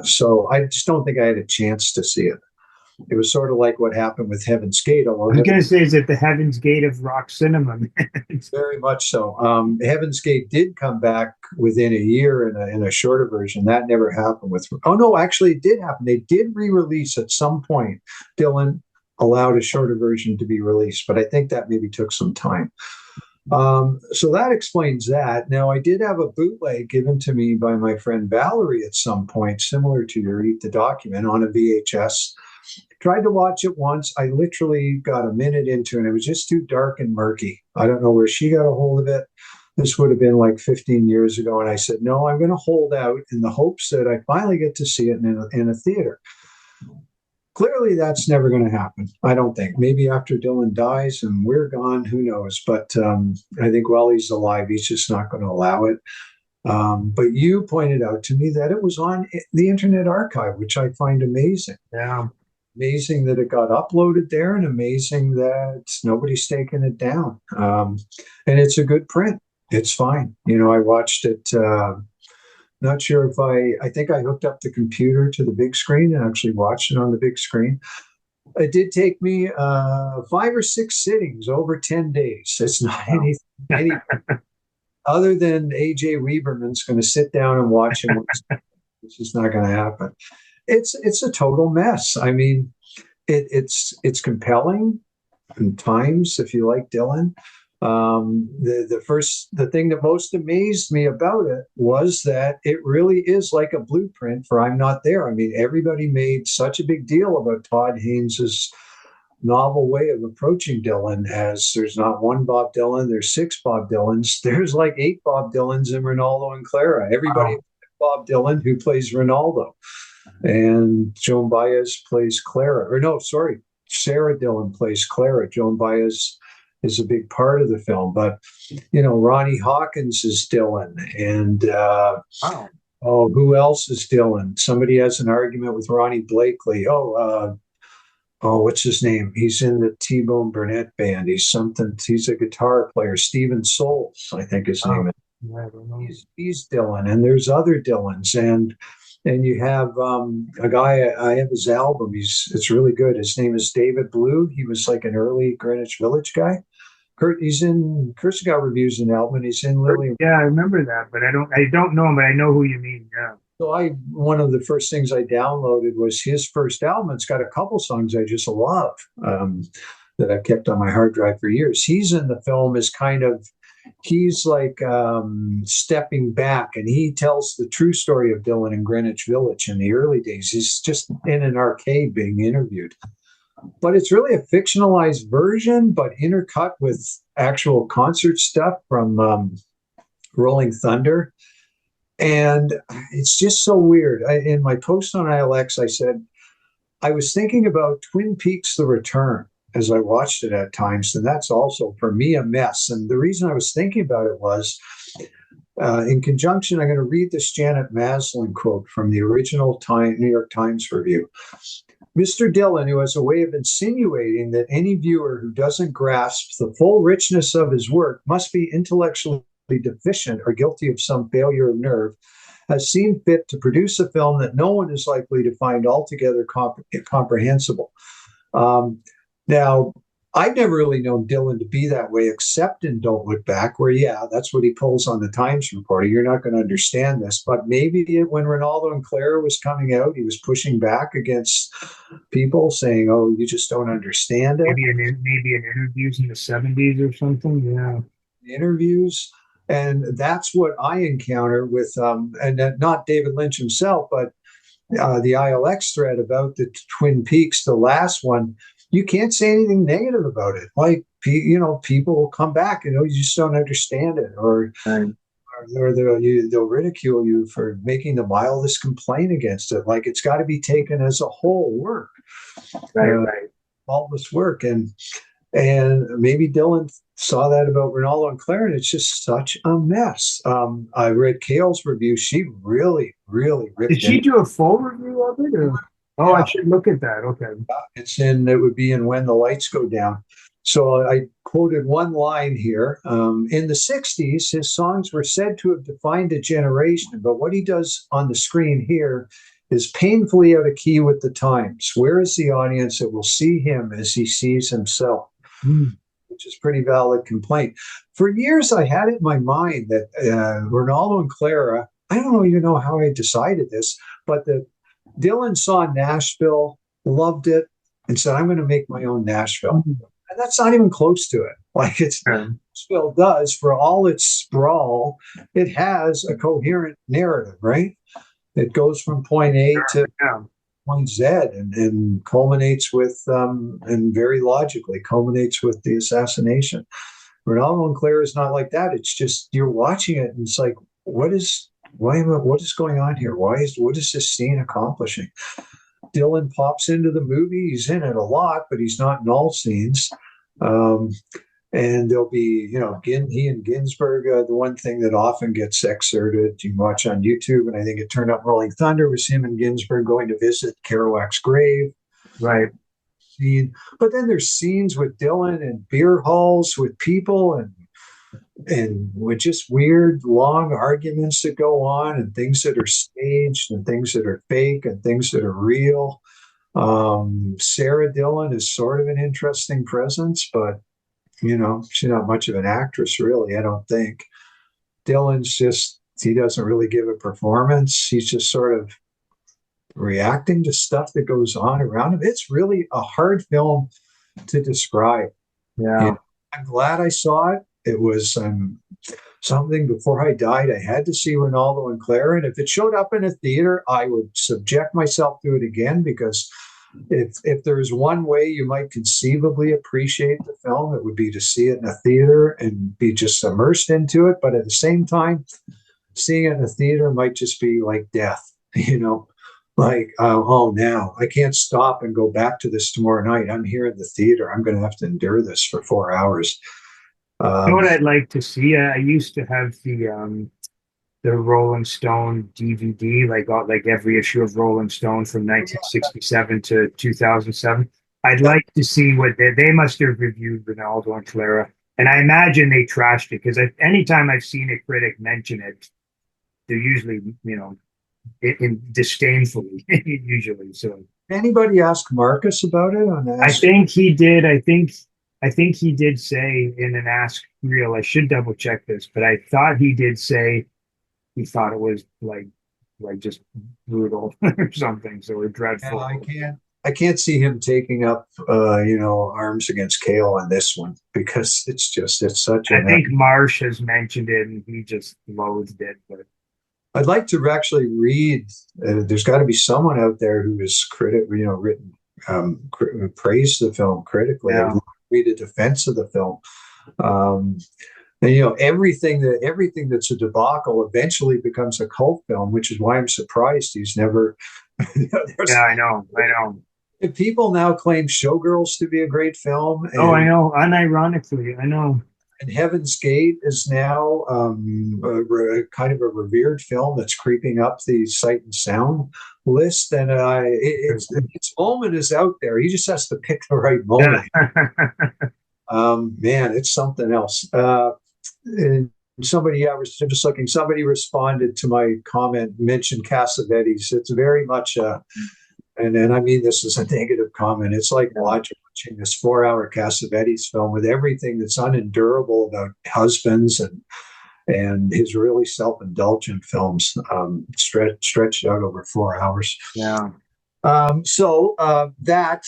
So I just don't think I had a chance to see it. It was sort of like what happened with Heaven's Gate, although
I was going to say, is it the Heaven's Gate of rock cinema?
very much so. Heaven's Gate did come back within a year in a shorter version. That never happened with. Oh no, actually, it did happen. They did re-release at some point. Dylan allowed a shorter version to be released, but I think that maybe took some time. So that explains that. Now, I did have a bootleg given to me by my friend Valerie at some point, similar to your Eat the Document, on a VHS. Tried to watch it once. I literally got a minute into it, and it was just too dark and murky. I don't know where she got a hold of it. This would have been like 15 years ago. And I said, no, I'm going to hold out in the hopes that I finally get to see it in a theater. Clearly, that's never going to happen. I don't think. Maybe after Dylan dies and we're gone, who knows? But I think while he's alive, he's just not going to allow it. But you pointed out to me that it was on the Internet Archive, which I find amazing.
Yeah.
Amazing that it got uploaded there, and amazing that nobody's taken it down. And it's a good print. It's fine. I watched it. Not sure if I think I hooked up the computer to the big screen and actually watched it on the big screen. It did take me 5 or 6 sittings over 10 days. It's not any other than AJ Weberman's going to sit down and watch him. It's just not going to happen. It's a total mess. I mean, it's compelling in times if you like Dylan. The thing that most amazed me about it was that it really is like a blueprint for I'm Not There. I mean, everybody made such a big deal about Todd Haynes's novel way of approaching Dylan, as there's not one Bob Dylan, there's 6 Bob Dylans. There's like 8 Bob Dylans in Ronaldo and Clara. Everybody Bob Dylan, who plays Ronaldo, and Joan Baez plays Clara. Or no, sorry, Sarah Dillon plays Clara. Joan Baez is a big part of the film, but Ronnie Hawkins is Dylan, and who else is Dylan? Somebody has an argument with Ronnie Blakely. What's his name? He's in the T-Bone Burnett band. He's a guitar player. Steven Souls, I think his name is.
I don't know.
He's Dylan, and there's other Dylans, and you have a guy. I have his album. It's really good. His name is David Blue. He was like an early Greenwich Village guy. He's in Kirsten got reviews an album. And he's in Lily.
Yeah, I remember that, but I don't know him, but I know who you mean. Yeah.
So one of the first things I downloaded was his first album. It's got a couple songs I just love that I've kept on my hard drive for years. He's in the film as he's like stepping back, and he tells the true story of Dylan in Greenwich Village in the early days. He's just in an arcade being interviewed. But it's really a fictionalized version, but intercut with actual concert stuff from Rolling Thunder. And it's just so weird. In my post on ILX, I said, I was thinking about Twin Peaks: The Return as I watched it at times, and that's also, for me, a mess. And the reason I was thinking about it was, in conjunction, I'm going to read this Janet Maslin quote from the original New York Times review. Mr. Dylan, who has a way of insinuating that any viewer who doesn't grasp the full richness of his work must be intellectually deficient or guilty of some failure of nerve, has seen fit to produce a film that no one is likely to find altogether comprehensible. Now, I've never really known Dylan to be that way, except in Don't Look Back, where, that's what he pulls on the Times reporter. You're not going to understand this. But maybe when Ronaldo and Clara was coming out, he was pushing back against people saying, oh, you just don't understand it.
Maybe in interviews in the 70s or something. Yeah.
Interviews. And that's what I encounter with, and not David Lynch himself, but the ILX thread about the Twin Peaks, the last one. You can't say anything negative about it. Like, people will come back, you just don't understand it, or they'll ridicule you for making the mildest complaint against it. Like, it's got to be taken as a whole work,
right.
Faultless work. And maybe Dylan saw that about Ronaldo and Clara, and it's just such a mess. I read Kale's review. She really, really ripped
Did she do a full review of it? Or? Oh, yeah. I should look at that. Okay.
It would be in When the Lights Go Down. So I quoted one line here. In the 60s, his songs were said to have defined a generation, but what he does on the screen here is painfully out of key with the times. Where is the audience that will see him as he sees himself? Which is a pretty valid complaint. For years, I had it in my mind that Ronaldo and Clara, I don't even know how I decided this, but that Dylan saw Nashville, loved it, and said, I'm going to make my own Nashville. And that's not even close to it. Like Nashville does, for all its sprawl, it has a coherent narrative, right? It goes from point A to point Z and culminates with, and very logically culminates with the assassination. Ronaldo and Claire is not like that. It's just, you're watching it and it's like, what is going on here? What is this scene accomplishing? Dylan pops into the movie. He's in it a lot, but he's not in all scenes. And there'll be, he and Ginsberg, the one thing that often gets excerpted, you can watch on YouTube, and I think it turned up Rolling Thunder, was him and Ginsberg going to visit Kerouac's grave.
Right.
But then there's scenes with Dylan and beer halls with people and with just weird, long arguments that go on and things that are staged and things that are fake and things that are real. Sarah Dillon is sort of an interesting presence, but she's not much of an actress, really, I don't think. Dylan's he doesn't really give a performance. He's just sort of reacting to stuff that goes on around him. It's really a hard film to describe.
Yeah.
I'm glad I saw it. It was something before I died. I had to see Ronaldo and Claire, and if it showed up in a theater, I would subject myself to it again, because if there's one way you might conceivably appreciate the film, it would be to see it in a theater and be just immersed into it. But at the same time, seeing it in a theater might just be like death, like, now I can't stop and go back to this tomorrow night. I'm here in the theater. I'm going to have to endure this for 4 hours.
You know what I'd like to see? I used to have the Rolling Stone DVD, like every issue of Rolling Stone from 1967 to 2007. I'd like to see what they must have reviewed Ronaldo and Clara, and I imagine they trashed it, because anytime I've seen a critic mention it, they're usually in disdainfully usually. So
anybody ask Marcus about it on that?
I think he did. I think he did say in an Ask Reel. I should double check this, but I thought he did say he thought it was like just brutal or something, so dreadful.
Yeah, I can't see him taking up arms against Kale on this one, because it's such
I think Marsh has mentioned it and he just loathed it. But
I'd like to actually read, there's got to be someone out there who has written praised the film critically.
Yeah.
I'd read a defense of the film. And everything that's a debacle eventually becomes a cult film, which is why I'm surprised he's never.
Yeah, I know.
If people now claim Showgirls to be a great film.
I know. Unironically, I know.
And Heaven's Gate is now kind of a revered film that's creeping up the Sight and Sound list, and its moment is out there. He just has to pick the right moment. Man, it's something else. And somebody, I was just looking, somebody responded to my comment, mentioned Cassavetes. It's very much and I mean this is a negative comment. It's like watching this 4-hour Cassavetes film with everything that's unendurable about husbands and his really self-indulgent films stretched out over 4 hours.
Yeah.
So that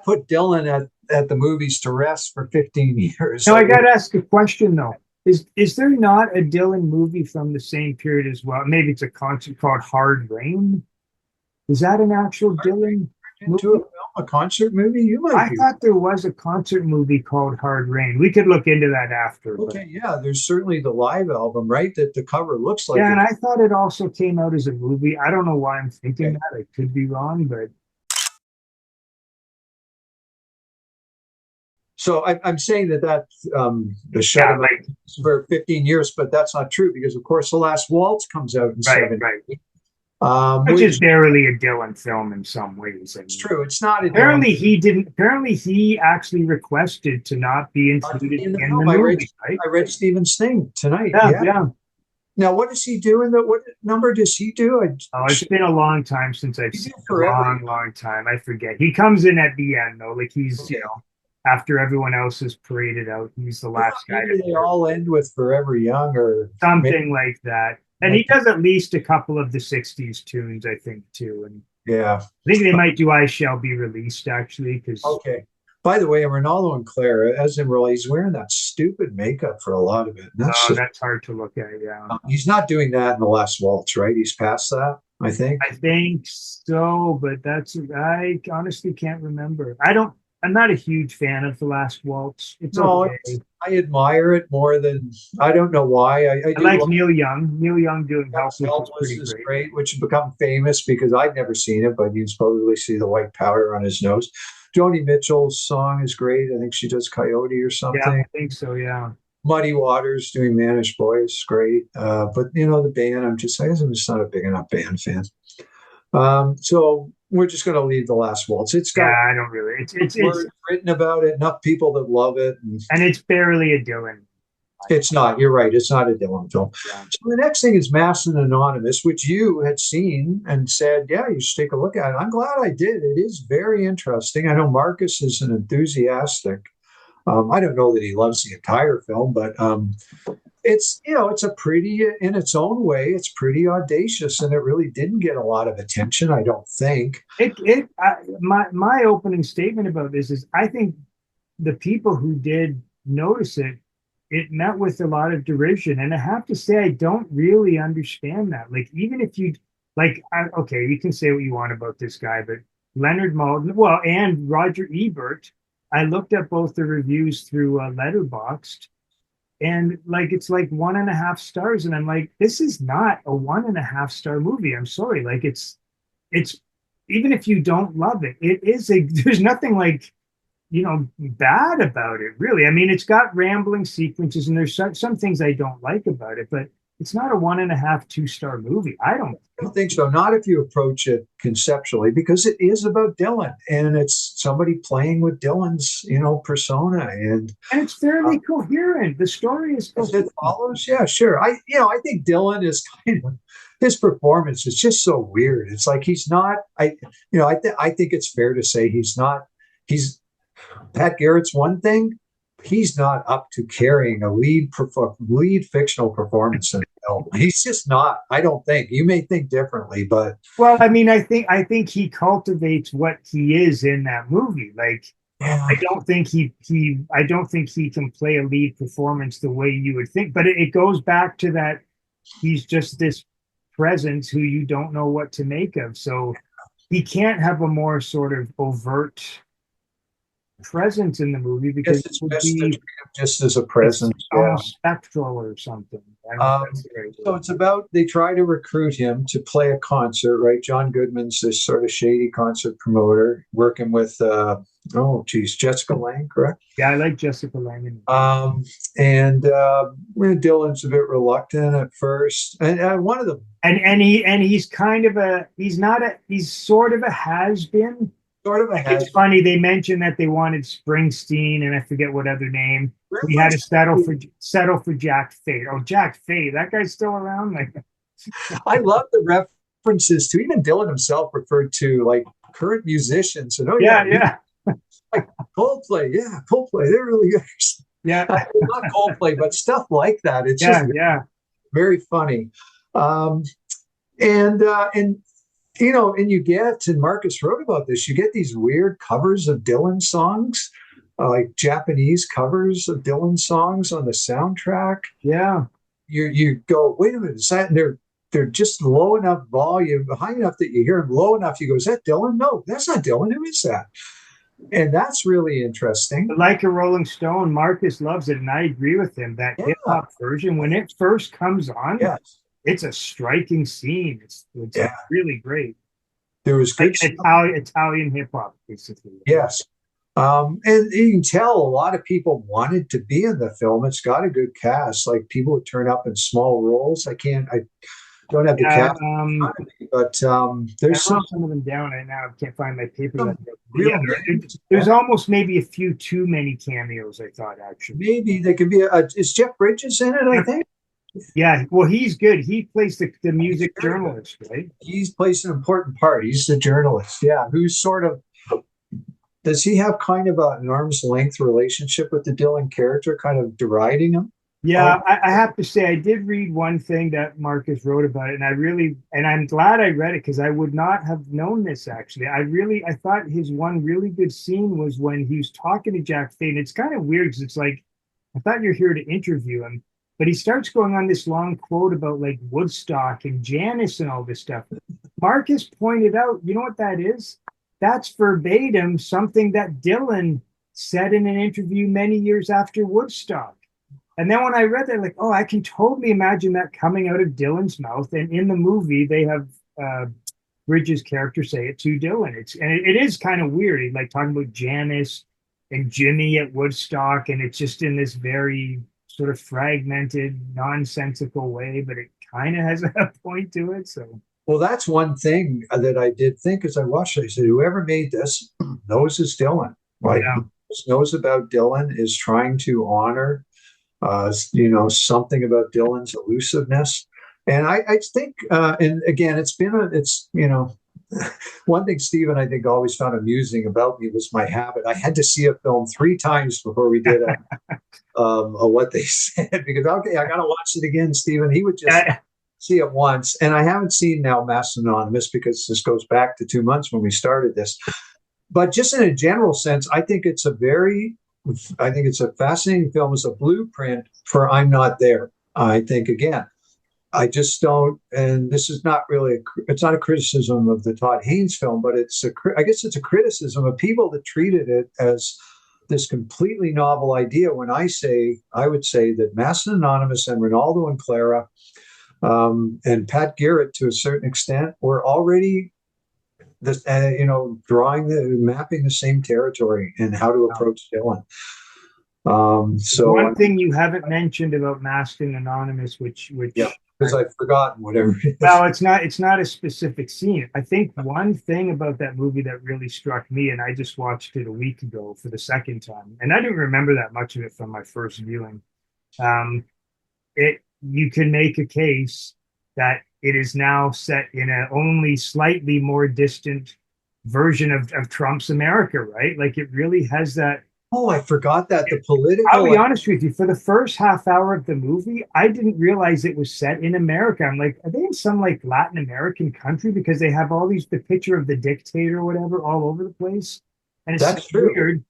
put Dylan at the movies to rest for 15 years.
So I got to ask a question though. Is there not a Dylan movie from the same period as well? Maybe it's a concert called Hard Rain. Is that an actual Dylan movie?
A concert movie?
I thought there was a concert movie called Hard Rain. We could look into that after.
Okay, yeah, there's certainly the live album, right? That the cover looks like.
Yeah, and I thought it also came out as a movie. I don't know why I'm thinking that. I could be wrong, but.
So I'm saying that the show for 15 years, but that's not true, because of course The Last Waltz comes out in 70.
Right. Which is barely a Dylan film in some ways.
It's true. It's not.
Apparently, he didn't. Apparently, he actually requested to not be included in the movie.
I read Stephen's thing tonight.
Yeah.
Now, what does he do in the what number does he do?
Oh, it's been a long time since I've
He did
seen it. A
forever.
long, long time. I forget. He comes in at the end though, like he's,
Okay.
after everyone else is paraded out, he's the
I thought
last guy to
maybe they
appear.
all end with Forever Young or maybe
Something like that. And he
like
does at least a couple of the 60s tunes, I think, too. And
yeah.
I think they might do I Shall Be Released, actually, because
Okay. By the way, Ronaldo and Claire, as in real, he's wearing that stupid makeup for a lot of it. And that's just
that's hard to look at. Yeah.
he's not doing that in the last waltz, right? He's past that, I think.
I think so, but I honestly can't remember. I'm not a huge fan of The Last Waltz. It's
No,
okay.
I admire it more than I don't know why. I
I
do
like
like
Neil Young. Neil Young doing Helpless is
Helpless
pretty
is
great.
great, which has become famous because I'd never seen it, but you supposedly see the white powder on his nose. Joni Mitchell's song is great. I think she does Coyote or
Yeah, I
something.
think so. Yeah.
Muddy Waters doing Manish Boy is great. But the band, I guess I'm just not a big enough band fan. So we're just going to leave The Last Waltz. It's
Yeah,
got
I don't really. It's
words written about it, enough people that love it. And
and it's barely a Dylan.
it's not, you're right, it's not a Dylan film.
Yeah.
So the next thing is Masked and Anonymous, which you had seen and said, yeah, you should take a look at it. I'm glad I did. It is very interesting. I know Marcus is an enthusiastic. I don't know that he loves the entire film, but it's a pretty, in its own way, it's pretty audacious, and it really didn't get a lot of attention, I don't think.
My opening statement about this is I think the people who did notice it met with a lot of derision, and I have to say I don't really understand that. Like even if you okay, you can say what you want about this guy, but Leonard Maltin, well, and Roger Ebert, I looked at both the reviews through Letterboxd, and like it's like 1.5 stars, and I'm like, this is not a 1.5 star movie. I'm sorry, like it's even if you don't love it, it is a there's nothing like bad about it, really. I mean, it's got rambling sequences, and there's some things I don't like about it, but it's not a 1.5, 2 star movie.
I don't think so. Not if you approach it conceptually, because it is about Dylan, and it's somebody playing with Dylan's, persona,
and it's fairly coherent. The story is
as it
coherent.
follows. Yeah, sure. I think Dylan is kind of his performance is just so weird. It's like he's not. I think it's fair to say he's not. He's Pat Garrett's one thing. He's not up to carrying a lead fictional performance in a film. He's just not. I don't think. You may think differently, but
Well, I mean, I think he cultivates what he is in that movie. Like,
yeah,
I don't think he can play a lead performance the way you would think. But it goes back to that he's just this presence who you don't know what to make of. So he can't have a more sort of overt presence in the movie
I
because
guess
it
it's
would
best to
be
treat him just as a presence.
it's
Yeah.
almost spectral or something. I don't know if that's the right
So
word.
it's about they try to recruit him to play a concert, right? John Goodman's this sort of shady concert promoter working with Jessica Lange, correct?
Yeah, I like Jessica Lange.
And Dylan's a bit reluctant at first, and one of the
He's kind of he's sort of a has been.
sort of a
Like it's funny they mentioned that they wanted Springsteen and I forget what other name. We had to settle for Jack Fade. Oh, Jack Fade, that guy's still around. Like,
I love the references to even Dylan himself referred to like current musicians and
yeah,
like Coldplay, they're really good.
yeah,
Not Coldplay, but stuff like that. It's
yeah,
just
yeah.
very funny. Um, and and you get, and Marcus wrote about this, you get these weird covers of Dylan songs, like Japanese covers of Dylan songs on the soundtrack.
Yeah.
You go, wait a minute, is that, and they're just low enough volume, high enough that you hear them, low enough you go, is that Dylan? No, that's not Dylan. Who is that? And that's really interesting.
Like a Rolling Stone, Marcus loves it, and I agree with him. That
Yeah.
hip hop version, when it first comes on,
Yes.
it's a striking scene. It's
Yeah.
really great.
There was good
Like Italian hip hop, basically.
Yes. And you can tell a lot of people wanted to be in the film. It's got a good cast, like people who turn up in small roles. I don't have the cast in front of me, but there's
I wrote some of them down right now. I can't find my paper.
some real names.
There's almost maybe a few too many cameos, I thought, actually.
Maybe they could be. Is Jeff Bridges in it? I think.
Yeah, well, he's good. He plays the music
Very good.
journalist, right?
He plays an important part. He's the journalist, yeah, who's sort of, does he have kind of an arm's length relationship with the Dylan character, kind of deriding him?
Yeah,
Oh,
I have to say I did read one thing that Marcus wrote about it, and I'm glad I read it because I would not have known this actually. I thought his one really good scene was when he was talking to Jack Fade. It's kind of weird because it's like I thought you're here to interview him, but he starts going on this long quote about like Woodstock and Janice and all this stuff. Marcus pointed out, you know what that is? That's verbatim something that Dylan said in an interview many years after Woodstock. And then when I read that, like, oh, I can totally imagine that coming out of Dylan's mouth. And in the movie, they have Bridges' character say it to Dylan. It is kind of weird. He's like talking about Janice and Jimmy at Woodstock, and it's just in this very sort of fragmented, nonsensical way, but it kind of has a point to it. So
well, that's one thing that I did think as I watched it. I said, whoever made this knows it's Dylan. Like,
yeah,
knows about Dylan, is trying to honor, something about Dylan's elusiveness. And I think, and again, one thing Stephen, I think, always found amusing about me was my habit. I had to see a film 3 times before we did a what they said, because, okay, I got to watch it again, Stephen. He would just
yeah,
see it once. And I haven't seen now Mass Anonymous because this goes back to 2 months when we started this. But just in a general sense, I think it's a fascinating film as a blueprint for I'm Not There. I think, again, I just don't, and this is not really, it's not a criticism of the Todd Haynes film, but I guess it's a criticism of people that treated it as this completely novel idea. When I would say that Masson Anonymous and Ronaldo and Clara, and Pat Garrett to a certain extent were already this, mapping the same territory and how to approach Dylan.
one thing you haven't mentioned about Masked and Anonymous, which
Yeah, because I've forgotten whatever it is.
well, it's not a specific scene. I think one thing about that movie that really struck me, and I just watched it a week ago for the second time, and I didn't remember that much of it from my first viewing. Um, it you can make a case that it is now set in a only slightly more distant version of Trump's America, right? Like it really has that.
Oh, I forgot that the
I'll be
political.
honest with you, for the first half hour of the movie, I didn't realize it was set in America. I'm like, are they in some like Latin American country? Because they have all the picture of the dictator or whatever all over the place. And it's
That's
so
true.
weird.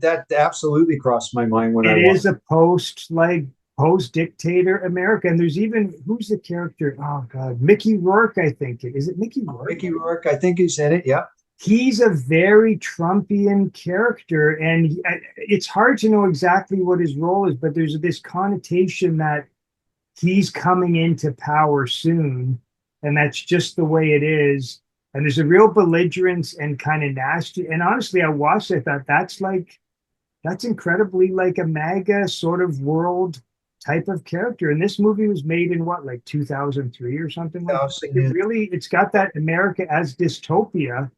That absolutely crossed my mind when I
It
watched.
is a post dictator America. And there's even who's the character? Oh God, Mickey Rourke, I think it is. It Mickey Rourke?
Mickey Rourke, I think he's in it. Yeah.
He's a very Trumpian character, and it's hard to know exactly what his role is, but there's this connotation that he's coming into power soon, and that's just the way it is. And there's a real belligerence and kind of nasty. And honestly, I watched it, I thought that's incredibly like a MAGA sort of world type of character. And this movie was made in what, like 2003 or something like that. Like it's got that America as dystopia,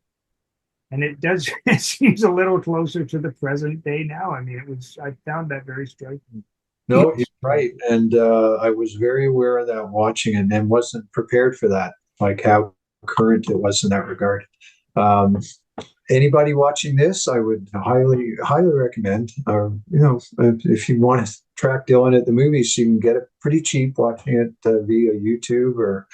and it does it seems a little closer to the present day now. I mean, I found that very striking.
No, you're right. And I was very aware of that watching it and wasn't prepared for that, like how current it was in that regard. Um, Anybody watching this, I would highly, highly recommend. If you want to track Dylan at the movies, you can get it pretty cheap watching it via YouTube or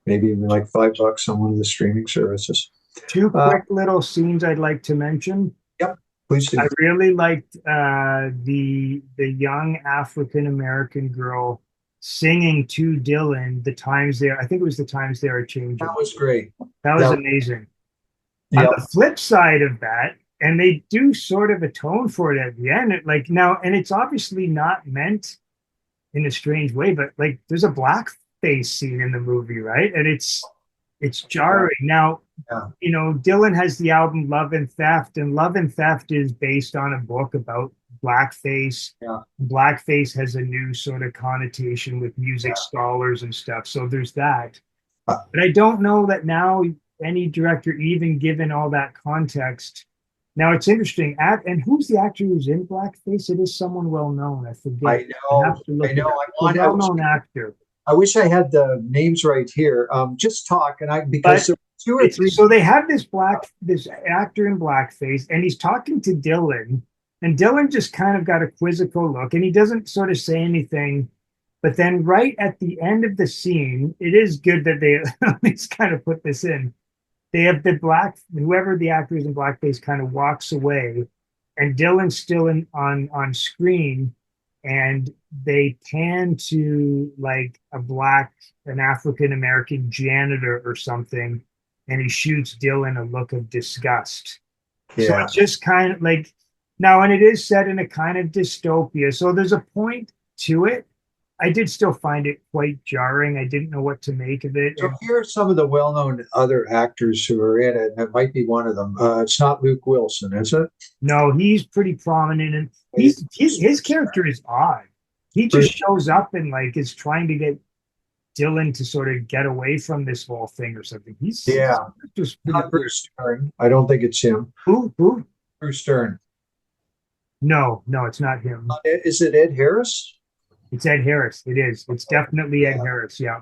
maybe even like $5 on one of the streaming services.
Two quick little scenes I'd like to mention.
Yep, please do.
I really liked the young African American girl singing to Dylan the times there. I think it was the times they are changing.
That was great.
That was amazing.
Yep.
On the flip side of that, and they do sort of atone for it at the end, like now, and it's obviously not meant in a strange way, but like there's a blackface scene in the movie, right? And it's jarring. Now, Dylan has the album Love and Theft, and Love and Theft is based on a book about blackface.
Yeah.
Blackface has a new sort of connotation with music scholars and stuff. So there's that. But I don't know that now any director, even given all that context, Now it's interesting. And who's the actor who's in blackface? It is someone well known. I forget.
I
I
know,
have to look
I
it
know.
up. It's a well known actor.
I wish I had the names right here. Just talk, and because
But
there were two or
it's
three.
so they have this actor in blackface, and he's talking to Dylan, and Dylan just kind of got a quizzical look, and he doesn't sort of say anything. But then right at the end of the scene, it is good that they at least kind of put this in. They have whoever the actor is in blackface kind of walks away, and Dylan's still on screen, and they pan to like an African American janitor or something, and he shoots Dylan a look of disgust. So
Yeah.
it's just kind of like now, and it is set in a kind of dystopia. So there's a point to it. I did still find it quite jarring. I didn't know what to make of it.
So
And
here are some of the well-known other actors who are in it, and it might be one of them. It's not Luke Wilson, is it?
no, he's pretty prominent, and his character is odd. He just shows up and like is trying to get Dylan to sort of get away from this whole thing or something. He's
Yeah,
just pretty
not Bruce Stern. I don't think it's him.
Who?
Bruce Stern.
No, no, it's not him.
Is it Ed Harris?
It's Ed Harris. It is. It's definitely Ed Harris. Yeah.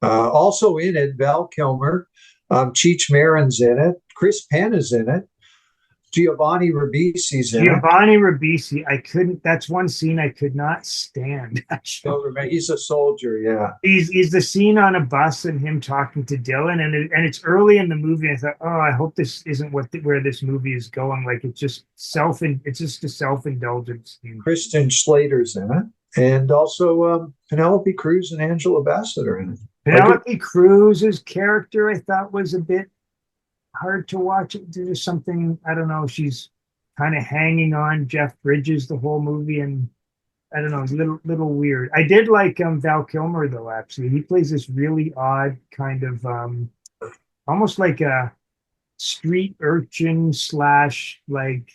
Also in it, Val Kilmer, Cheech Marin's in it, Chris Penn is in it, Giovanni Ribisi's in it.
Giovanni Ribisi. I couldn't. That's one scene I could not stand. Actually,
He's a soldier, yeah.
he's the scene on a bus and him talking to Dylan, and it's early in the movie. I thought, oh, I hope this isn't where this movie is going. Like it's just a self-indulgent scene.
Christian Slater's in it, and also Penelope Cruz and Angela Bassett are in it.
Penelope Cruz's character I thought was a bit hard to watch. There's something, I don't know, she's kind of hanging on Jeff Bridges the whole movie, and I don't know, little weird. I did like Val Kilmer though, actually. He plays this really odd kind of almost like a street urchin slash like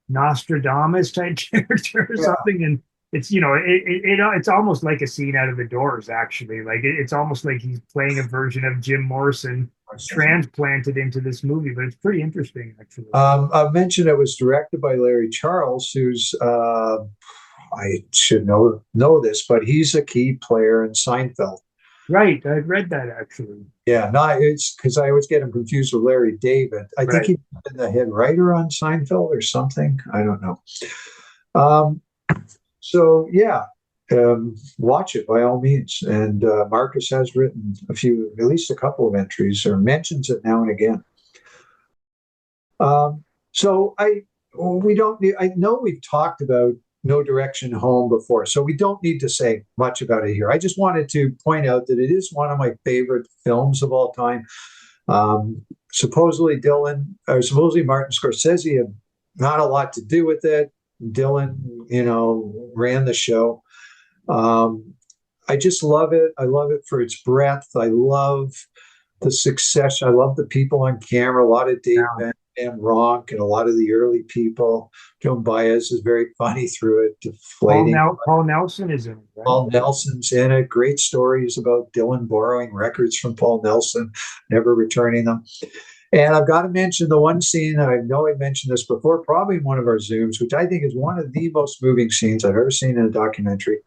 Nostradamus type character or something. And it's it's almost like a scene out of The Doors, actually. Like it's almost like he's playing a version of Jim Morrison transplanted into this movie, but it's pretty interesting, actually.
I mentioned it was directed by Larry Charles, who's I should know this, but he's a key player in Seinfeld.
Right, I read that actually.
Yeah, no, it's because I always get him confused with Larry David. I think he's been the head writer on Seinfeld or something. I don't know. So yeah, watch it by all means. And Marcus has written at least a couple of entries, or mentions it now and again. So we don't need. I know we've talked about No Direction Home before, so we don't need to say much about it here. I just wanted to point out that it is one of my favorite films of all time. Supposedly Martin Scorsese had not a lot to do with it. Dylan, ran the show. I just love it. I love it for its breadth. I love the success. I love the people on camera. A lot of Dave Van Ronk and a lot of the early people. Joan Baez is very funny through it, deflating.
Paul Nelson is in it. Right?
Paul Nelson's in it. Great stories about Dylan borrowing records from Paul Nelson, never returning them. And I've got to mention the one scene, I know I mentioned this before, probably in one of our Zooms, which I think is one of the most moving scenes I've ever seen in a documentary.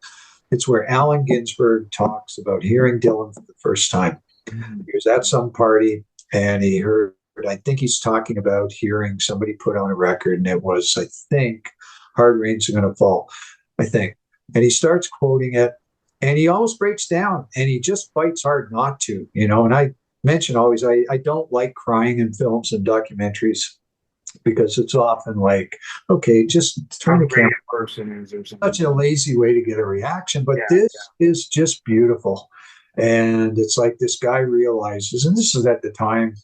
It's where Allen Ginsberg talks about hearing Dylan for the first time. He was at some party and he heard, I think he's talking about hearing somebody put on a record, and it was, I think, Hard Rain's Are Gonna Fall, I think. And he starts quoting it and he almost breaks down and he just fights hard not to, and I mention always, I don't like crying in films and documentaries because it's often like, okay, just turn the camera.
Person is or something.
Such a lazy way to get a reaction, but this is just beautiful. And it's like this guy realizes, and this is at the time,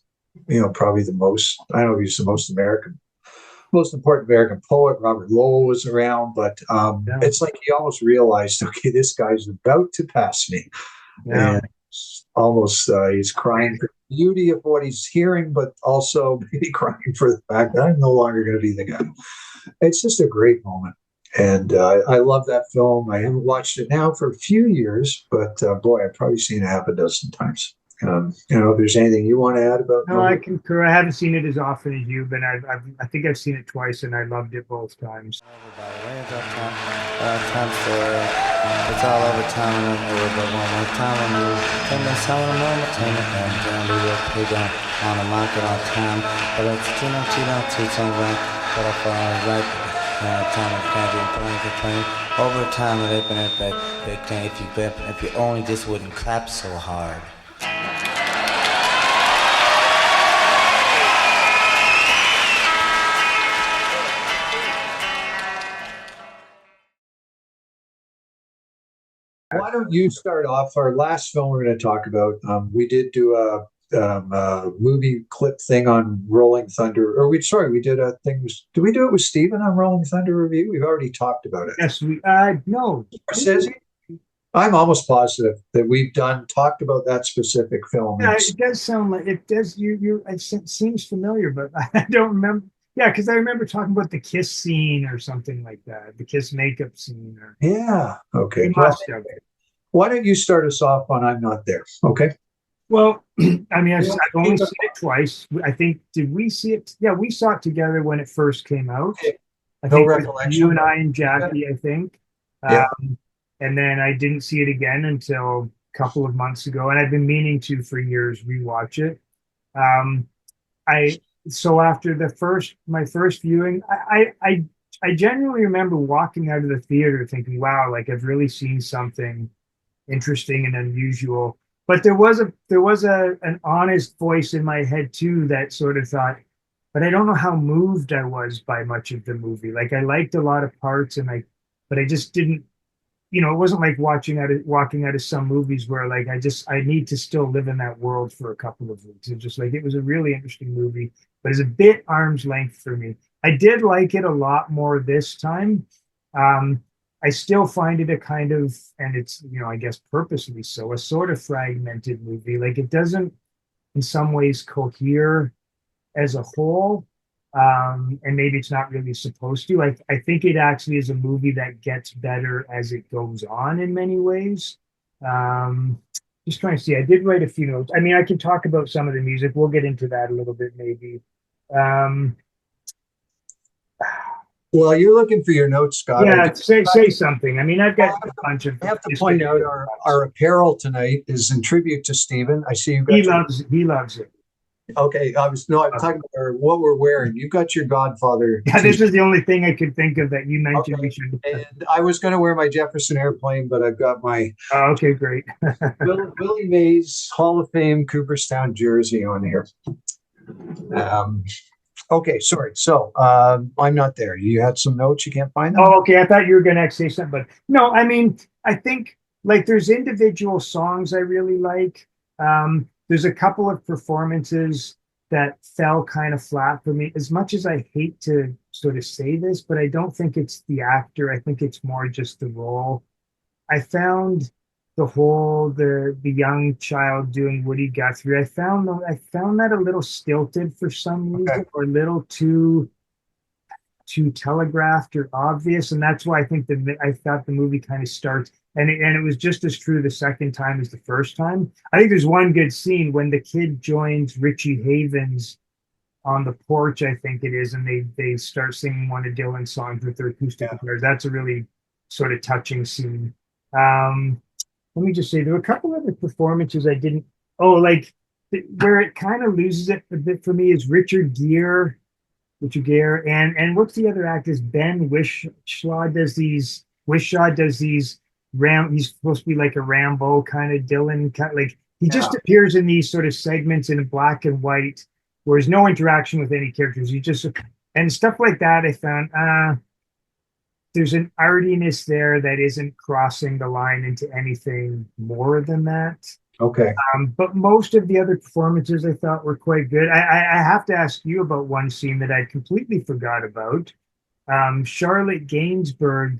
probably I don't know if he's the most important American poet. Robert Lowell was around, but it's like he almost realized, okay, this guy's about to pass me. Yeah. And almost he's crying for the beauty of what he's hearing, but also maybe crying for the fact that I'm no longer going to be the guy. It's just a great moment. And I love that film. I haven't watched it now for a few years, but boy, I've probably seen it half a dozen times. If there's anything you want to add about
No, I concur. I haven't seen it as often as you, but I think I've seen it twice, and I loved it both times.
It's all over town and over, but one more time when you can be selling them entertainment and can be your pig on the market on time. But it's teach on right, but I fall right. Time and can't be playing for playing over time and open it, but if you only just wouldn't clap so hard.
Why don't you start off? Our last film we're going to talk about, we did do a movie clip thing on Rolling Thunder, or we did a thing. Did we do it with Steven on Rolling Thunder review? We've already talked about it.
Yes, no.
Says he? I'm almost positive that we've talked about that specific film.
Yeah, it does sound like it does. It seems familiar, but I don't remember. Yeah, because I remember talking about the kiss scene or something like that, the kiss makeup scene.
Yeah. Okay. Why
Well,
don't you start us off on I'm Not There? Okay.
well, I mean, I've only seen it twice. I think, did we see it? Yeah, we saw it together when it first came out. I
No
think
recollection.
you and I and Jackie, I think.
Yeah.
And then I didn't see it again until a couple of months ago, and I've been meaning to for years rewatch it. Um, so after my first viewing, I genuinely remember walking out of the theater thinking, "Wow, like I've really seen something interesting and unusual." But there was an honest voice in my head too that sort of thought, but I don't know how moved I was by much of the movie. Like I liked a lot of parts, but I just didn't. It wasn't like walking out of some movies where like I need to still live in that world for a couple of weeks. It's just like it was a really interesting movie, but it's a bit arm's length for me. I did like it a lot more this time. I still find it a kind of, and it's I guess purposely so, a sort of fragmented movie. Like it doesn't, in some ways, cohere as a whole. And maybe it's not really supposed to. I think it actually is a movie that gets better as it goes on in many ways. Just trying to see. I did write a few notes. I mean, I can talk about some of the music. We'll get into that a little bit, maybe.
Well, you're looking for your notes, Scott.
Yeah, say something. I mean, I've got a bunch of.
I have to point out our apparel tonight is in tribute to Stephen. I see you got.
He loves it.
Okay, I'm talking about what we're wearing. You've got your Godfather.
Yeah, this is the only thing I could think of that you mentioned.
Okay.
We should.
And I was going to wear my Jefferson Airplane, but I've got my
Okay, great.
Willie Mays Hall of Fame Cooperstown jersey on here. Okay, sorry. So I'm not there. You had some notes. You can't find them.
Oh, okay. I thought you were going to say something, but no. I mean, I think like there's individual songs I really like. There's a couple of performances that fell kind of flat for me. As much as I hate to sort of say this, but I don't think it's the actor. I think it's more just the role. I found the young child doing Woody Guthrie. I found that a little stilted for some reason, or a little too telegraphed or obvious, and that's why I thought the movie kind of starts, and it was just as true the second time as the first time. I think there's one good scene when the kid joins Richie Havens on the porch, I think it is, and they start singing one of Dylan's songs with their acoustic guitars. That's a really sort of touching scene. Let me just say there were a couple other performances I didn't. Oh, like where it kind of loses it a bit for me is Richard Gere, and what's the other actor? Ben Whishaw does these. He's supposed to be like a Rambo kind of Dylan, like he just appears in these sort of segments in black and white, where there's no interaction with any characters. And stuff like that. I found there's an artiness there that isn't crossing the line into anything more than that.
Okay.
But most of the other performances I thought were quite good. I have to ask you about one scene that I completely forgot about. Charlotte Gainsbourg,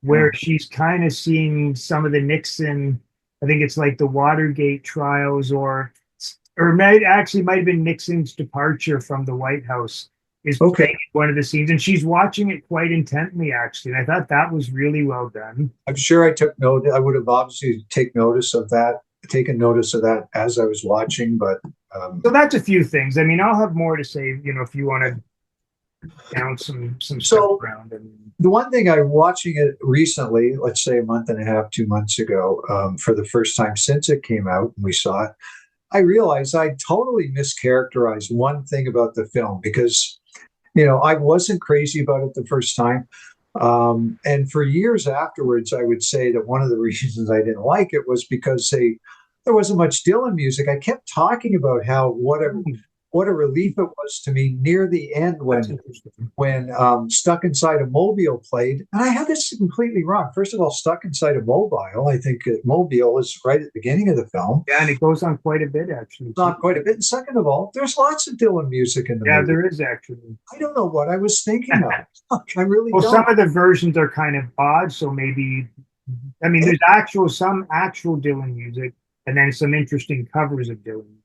where she's kind of seeing some of the Nixon, I think it's like the Watergate trials, or might have been Nixon's departure from the White House is playing one of the scenes, and she's watching it quite intently, actually. And I thought that was really well done.
I'm sure I took note. I would have obviously take notice of that taken notice of that as I was watching, but
So that's a few things. I mean, I'll have more to say, if you want to bounce some stuff around.
The one thing I'm watching it recently, let's say a month and a half, 2 months ago, for the first time since it came out and we saw it, I realized I totally mischaracterized one thing about the film because, I wasn't crazy about it the first time. And for years afterwards, I would say that one of the reasons I didn't like it was because there wasn't much Dylan music. I kept talking about how what a relief it was to me near the end when Stuck Inside a Mobile played. And I had this completely wrong. First of all, Stuck Inside a Mobile, I think Mobile is right at the beginning of the film.
Yeah, and it goes on quite a bit, actually.
Not quite a bit. And second of all, there's lots of Dylan music in the movie.
Yeah, there is actually.
I don't know what I was thinking of. I really don't.
Some of the versions are kind of odd, so maybe, there's some actual Dylan music and then some interesting covers of Dylan.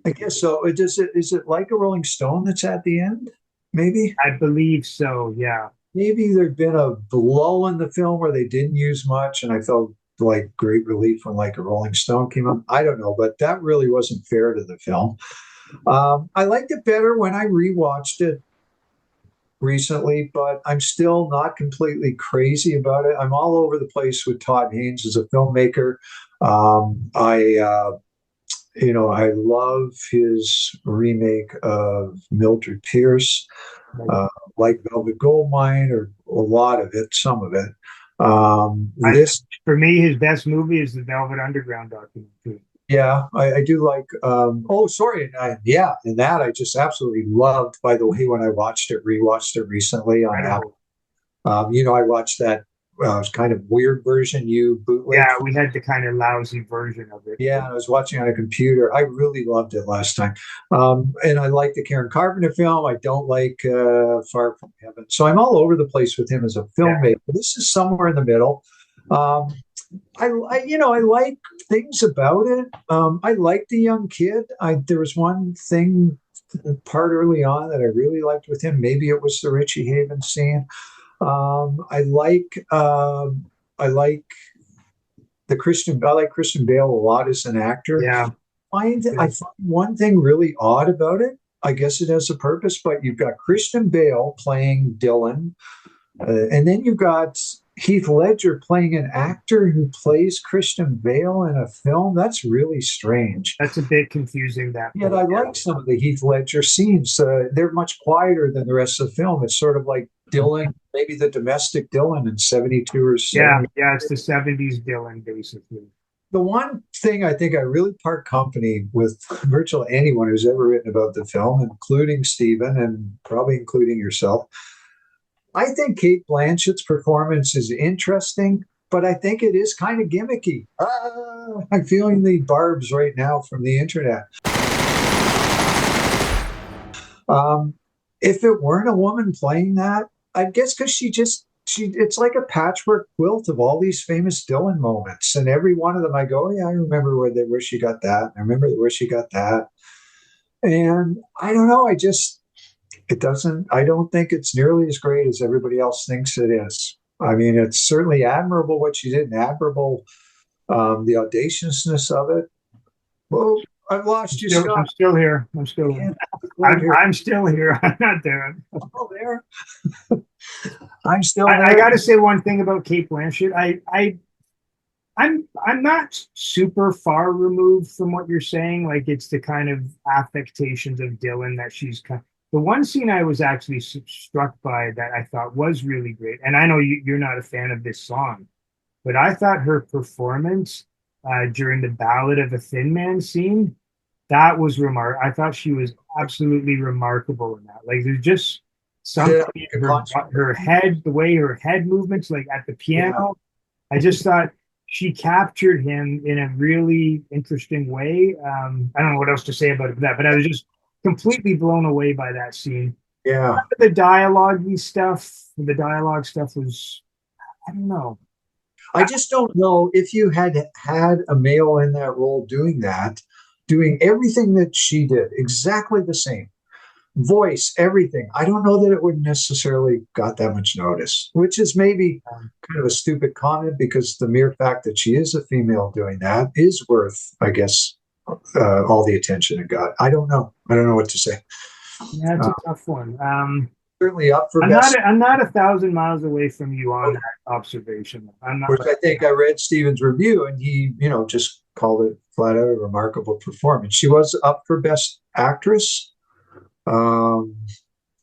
I guess so. Is it like a Rolling Stone that's at the end? Maybe?
I believe so, yeah.
Maybe there'd been a lull in the film where they didn't use much, and I felt like great relief when like a Rolling Stone came up. I don't know, but that really wasn't fair to the film. I liked it better when I rewatched it recently, but I'm still not completely crazy about it. I'm all over the place with Todd Haynes as a filmmaker. I love his remake of Mildred Pierce, like Velvet Goldmine, or a lot of it, some of it.
For me, his best movie is the Velvet Underground documentary.
Yeah, I do like. And that I just absolutely loved. By the way, when I rewatched it recently on Apple. I watched that kind of weird version bootleg.
Yeah, we had the kind of lousy version of it.
Yeah, I was watching on a computer. I really loved it last time. And I like the Karen Carpenter film. I don't like Far From Heaven. So I'm all over the place with him as a filmmaker. Yeah. This is somewhere in the middle. I like things about it. I like the young kid. There was one part early on that I really liked with him. Maybe it was the Richie Havens scene. I like Christian Bale a lot as an actor.
Yeah.
I find one thing really odd about it. I guess it has a purpose, but you've got Christian Bale playing Dylan, and then you've got Heath Ledger playing an actor who plays Christian Bale in a film. That's really strange.
That's a bit confusing.
Yet I like some of the Heath Ledger scenes. They're much quieter than the rest of the film. It's sort of like Dylan, maybe the domestic Dylan in 72 or 70.
Yeah, it's the 70s Dylan, basically.
The one thing I think I really part company with virtually anyone who's ever written about the film, including Stephen and probably including yourself, I think Cate Blanchett's performance is interesting, but I think it is kind of gimmicky. I'm feeling the barbs right now from the internet. If it weren't a woman playing that, I guess because it's like a patchwork quilt of all these famous Dylan moments. And every one of them I go, yeah, I remember where she got that. I remember where she got that. And I don't know, I don't think it's nearly as great as everybody else thinks it is. I mean, it's certainly admirable what she did, and admirable the audaciousness of it. Well, I've lost you, Scott.
I'm still here. I'm still here. I'm still here. I'm not there.
Oh, there. I'm still there.
I got to say one thing about Cate Blanchett. I'm not super far removed from what you're saying. Like, it's the kind of affectations of Dylan that she's kind of. The one scene I was actually struck by that I thought was really great, and I know you're not a fan of this song, but I thought her performance during the Ballad of a Thin Man scene, that was remarkable. I thought she was absolutely remarkable in that. Like, there's just something in her head, the way her head movements, like at the piano. Yeah. I just thought she captured him in a really interesting way. I don't know what else to say about that, but I was just completely blown away by that scene.
Yeah.
The dialogue stuff was, I don't know.
I just don't know if you had a male in that role doing everything that she did, exactly the same. voice, everything. I don't know that it would necessarily got that much notice, which is maybe kind of a stupid comment because the mere fact that she is a female doing that is worth, I guess, all the attention it got. I don't know. I don't know what to say.
Yeah, it's a tough one.
Certainly up for
I'm
best.
I'm not 1,000 miles away from you on that observation. I'm not.
Which I think I read Steven's review, and he, just called it flat out a remarkable performance. She was up for best actress.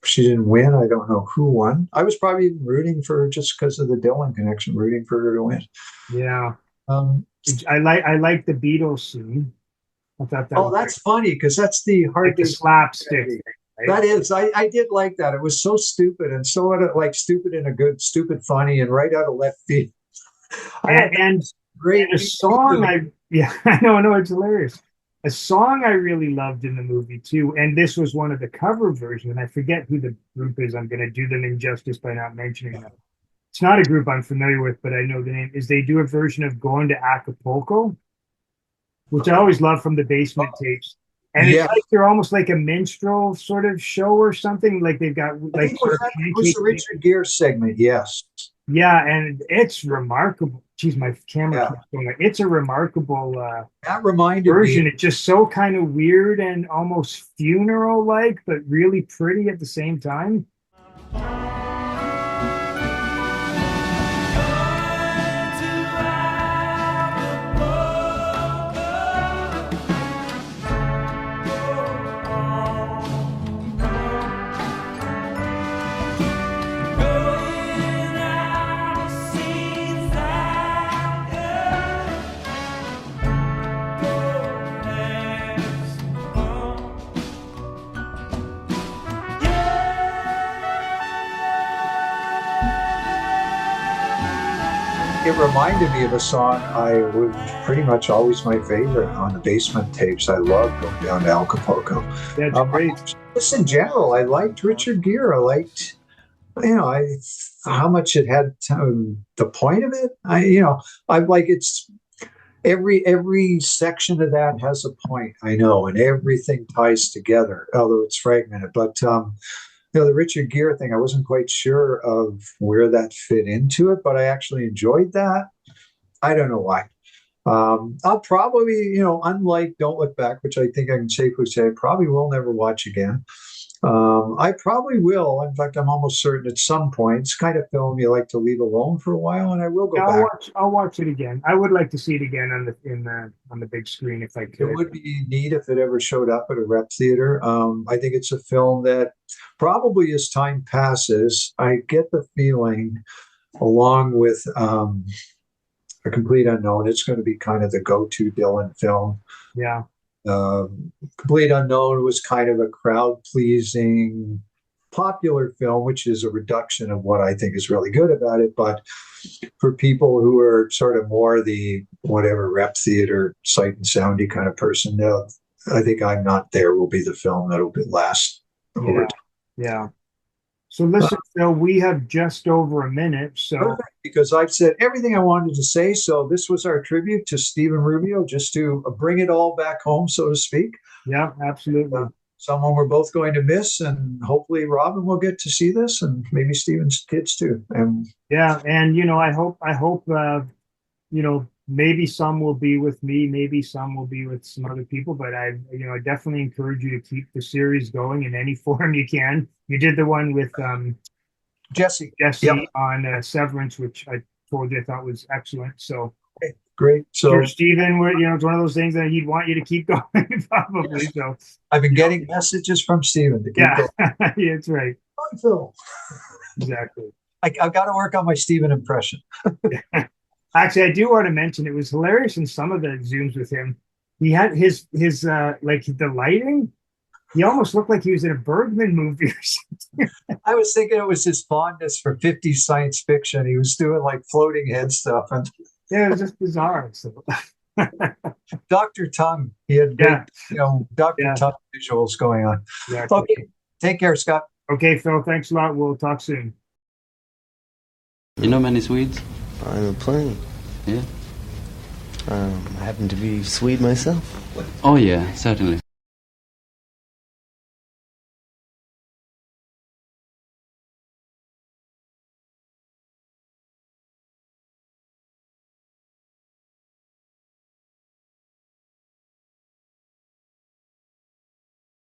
She didn't win. I don't know who won. I was probably even rooting for her just because of the Dylan connection, rooting for her to win.
Yeah.
Um,
I like the Beatles scene. I thought that.
Oh, that's funny because that's the hard
the slapstick. Right?
That is, I did like that. It was so stupid and so like stupid in a good, stupid funny and right out of left field.
And great. And a song I know it's hilarious. A song I really loved in the movie too, and this was one of the cover versions, and I forget who the group is. I'm going to do them injustice by not mentioning them. It's not a group I'm familiar with, but I know the name. Is they do a version of Going to Acapulco, which I always love from the Basement tapes. And it's like they're almost like a minstrel sort of show or something. Like they've got like
it was the Richard Gere segment, yes.
Yeah, and it's remarkable. Geez, my camera keeps going. It's a remarkable
that reminded
version.
Me.
It's just so kind of weird and almost funeral-like, but really pretty at the same time.
It reminded me of a song I was pretty much always my favorite on the Basement tapes. I loved Going Down to Acapulco.
That's great.
Just in general, I liked Richard Gere. I liked, how much it had the point of it. I like it's every section of that has a point. I know, and everything ties together, although it's fragmented. But the Richard Gere thing, I wasn't quite sure of where that fit into it, but I actually enjoyed that. I don't know why. I'll probably, unlike Don't Look Back, which I think I can safely say I probably will never watch again. I probably will. In fact, I'm almost certain at some point. It's kind of film you like to leave alone for a while, and I will go back.
I'll watch it again. I would like to see it again on the big screen if I could.
It would be neat if it ever showed up at a rep theater. I think it's a film that probably as time passes, I get the feeling, along with A Complete Unknown, it's going to be kind of the go-to Dylan film.
Yeah.
Complete Unknown was kind of a crowd-pleasing, popular film, which is a reduction of what I think is really good about it. But for people who are sort of more the whatever rep theater, sight and soundy kind of person, I think I'm Not There will be the film that'll last over time.
Yeah. So listen, Phil, we have just over a minute. So
perfect, because I've said everything I wanted to say. So this was our tribute to Stephen Rubio, just to bring it all back home, so to speak.
Yeah, absolutely.
Someone we're both going to miss, and hopefully Robin will get to see this, and maybe Stephen's kids too. And
I hope maybe some will be with me, maybe some will be with some other people, but I definitely encourage you to keep the series going in any form you can. You did the one with
Jesse
on Severance, which I told you I thought was excellent. So
okay, great. So
for Stephen, it's one of those things that he'd want you to keep going, probably. Yes. So
I've been getting messages from Stephen to keep going.
Yeah, that's right.
Hi, Phil.
Exactly.
I've got to work on my Stephen impression.
Actually, I do want to mention it was hilarious in some of the Zooms with him. He had his like the lighting. He almost looked like he was in a Bergman movie or something.
I was thinking it was his fondness for 50s science fiction. He was doing like floating head stuff. And
yeah, it was just bizarre. So.
Dr. Tongue. He had great, Dr. Tongue visuals going on. Exactly. Okay. Take care, Scott.
Okay, Phil. Thanks a lot. We'll talk soon.
You know many Swedes?
I'm plenty.
Yeah.
I happen to be Swede myself.
Oh yeah, certainly.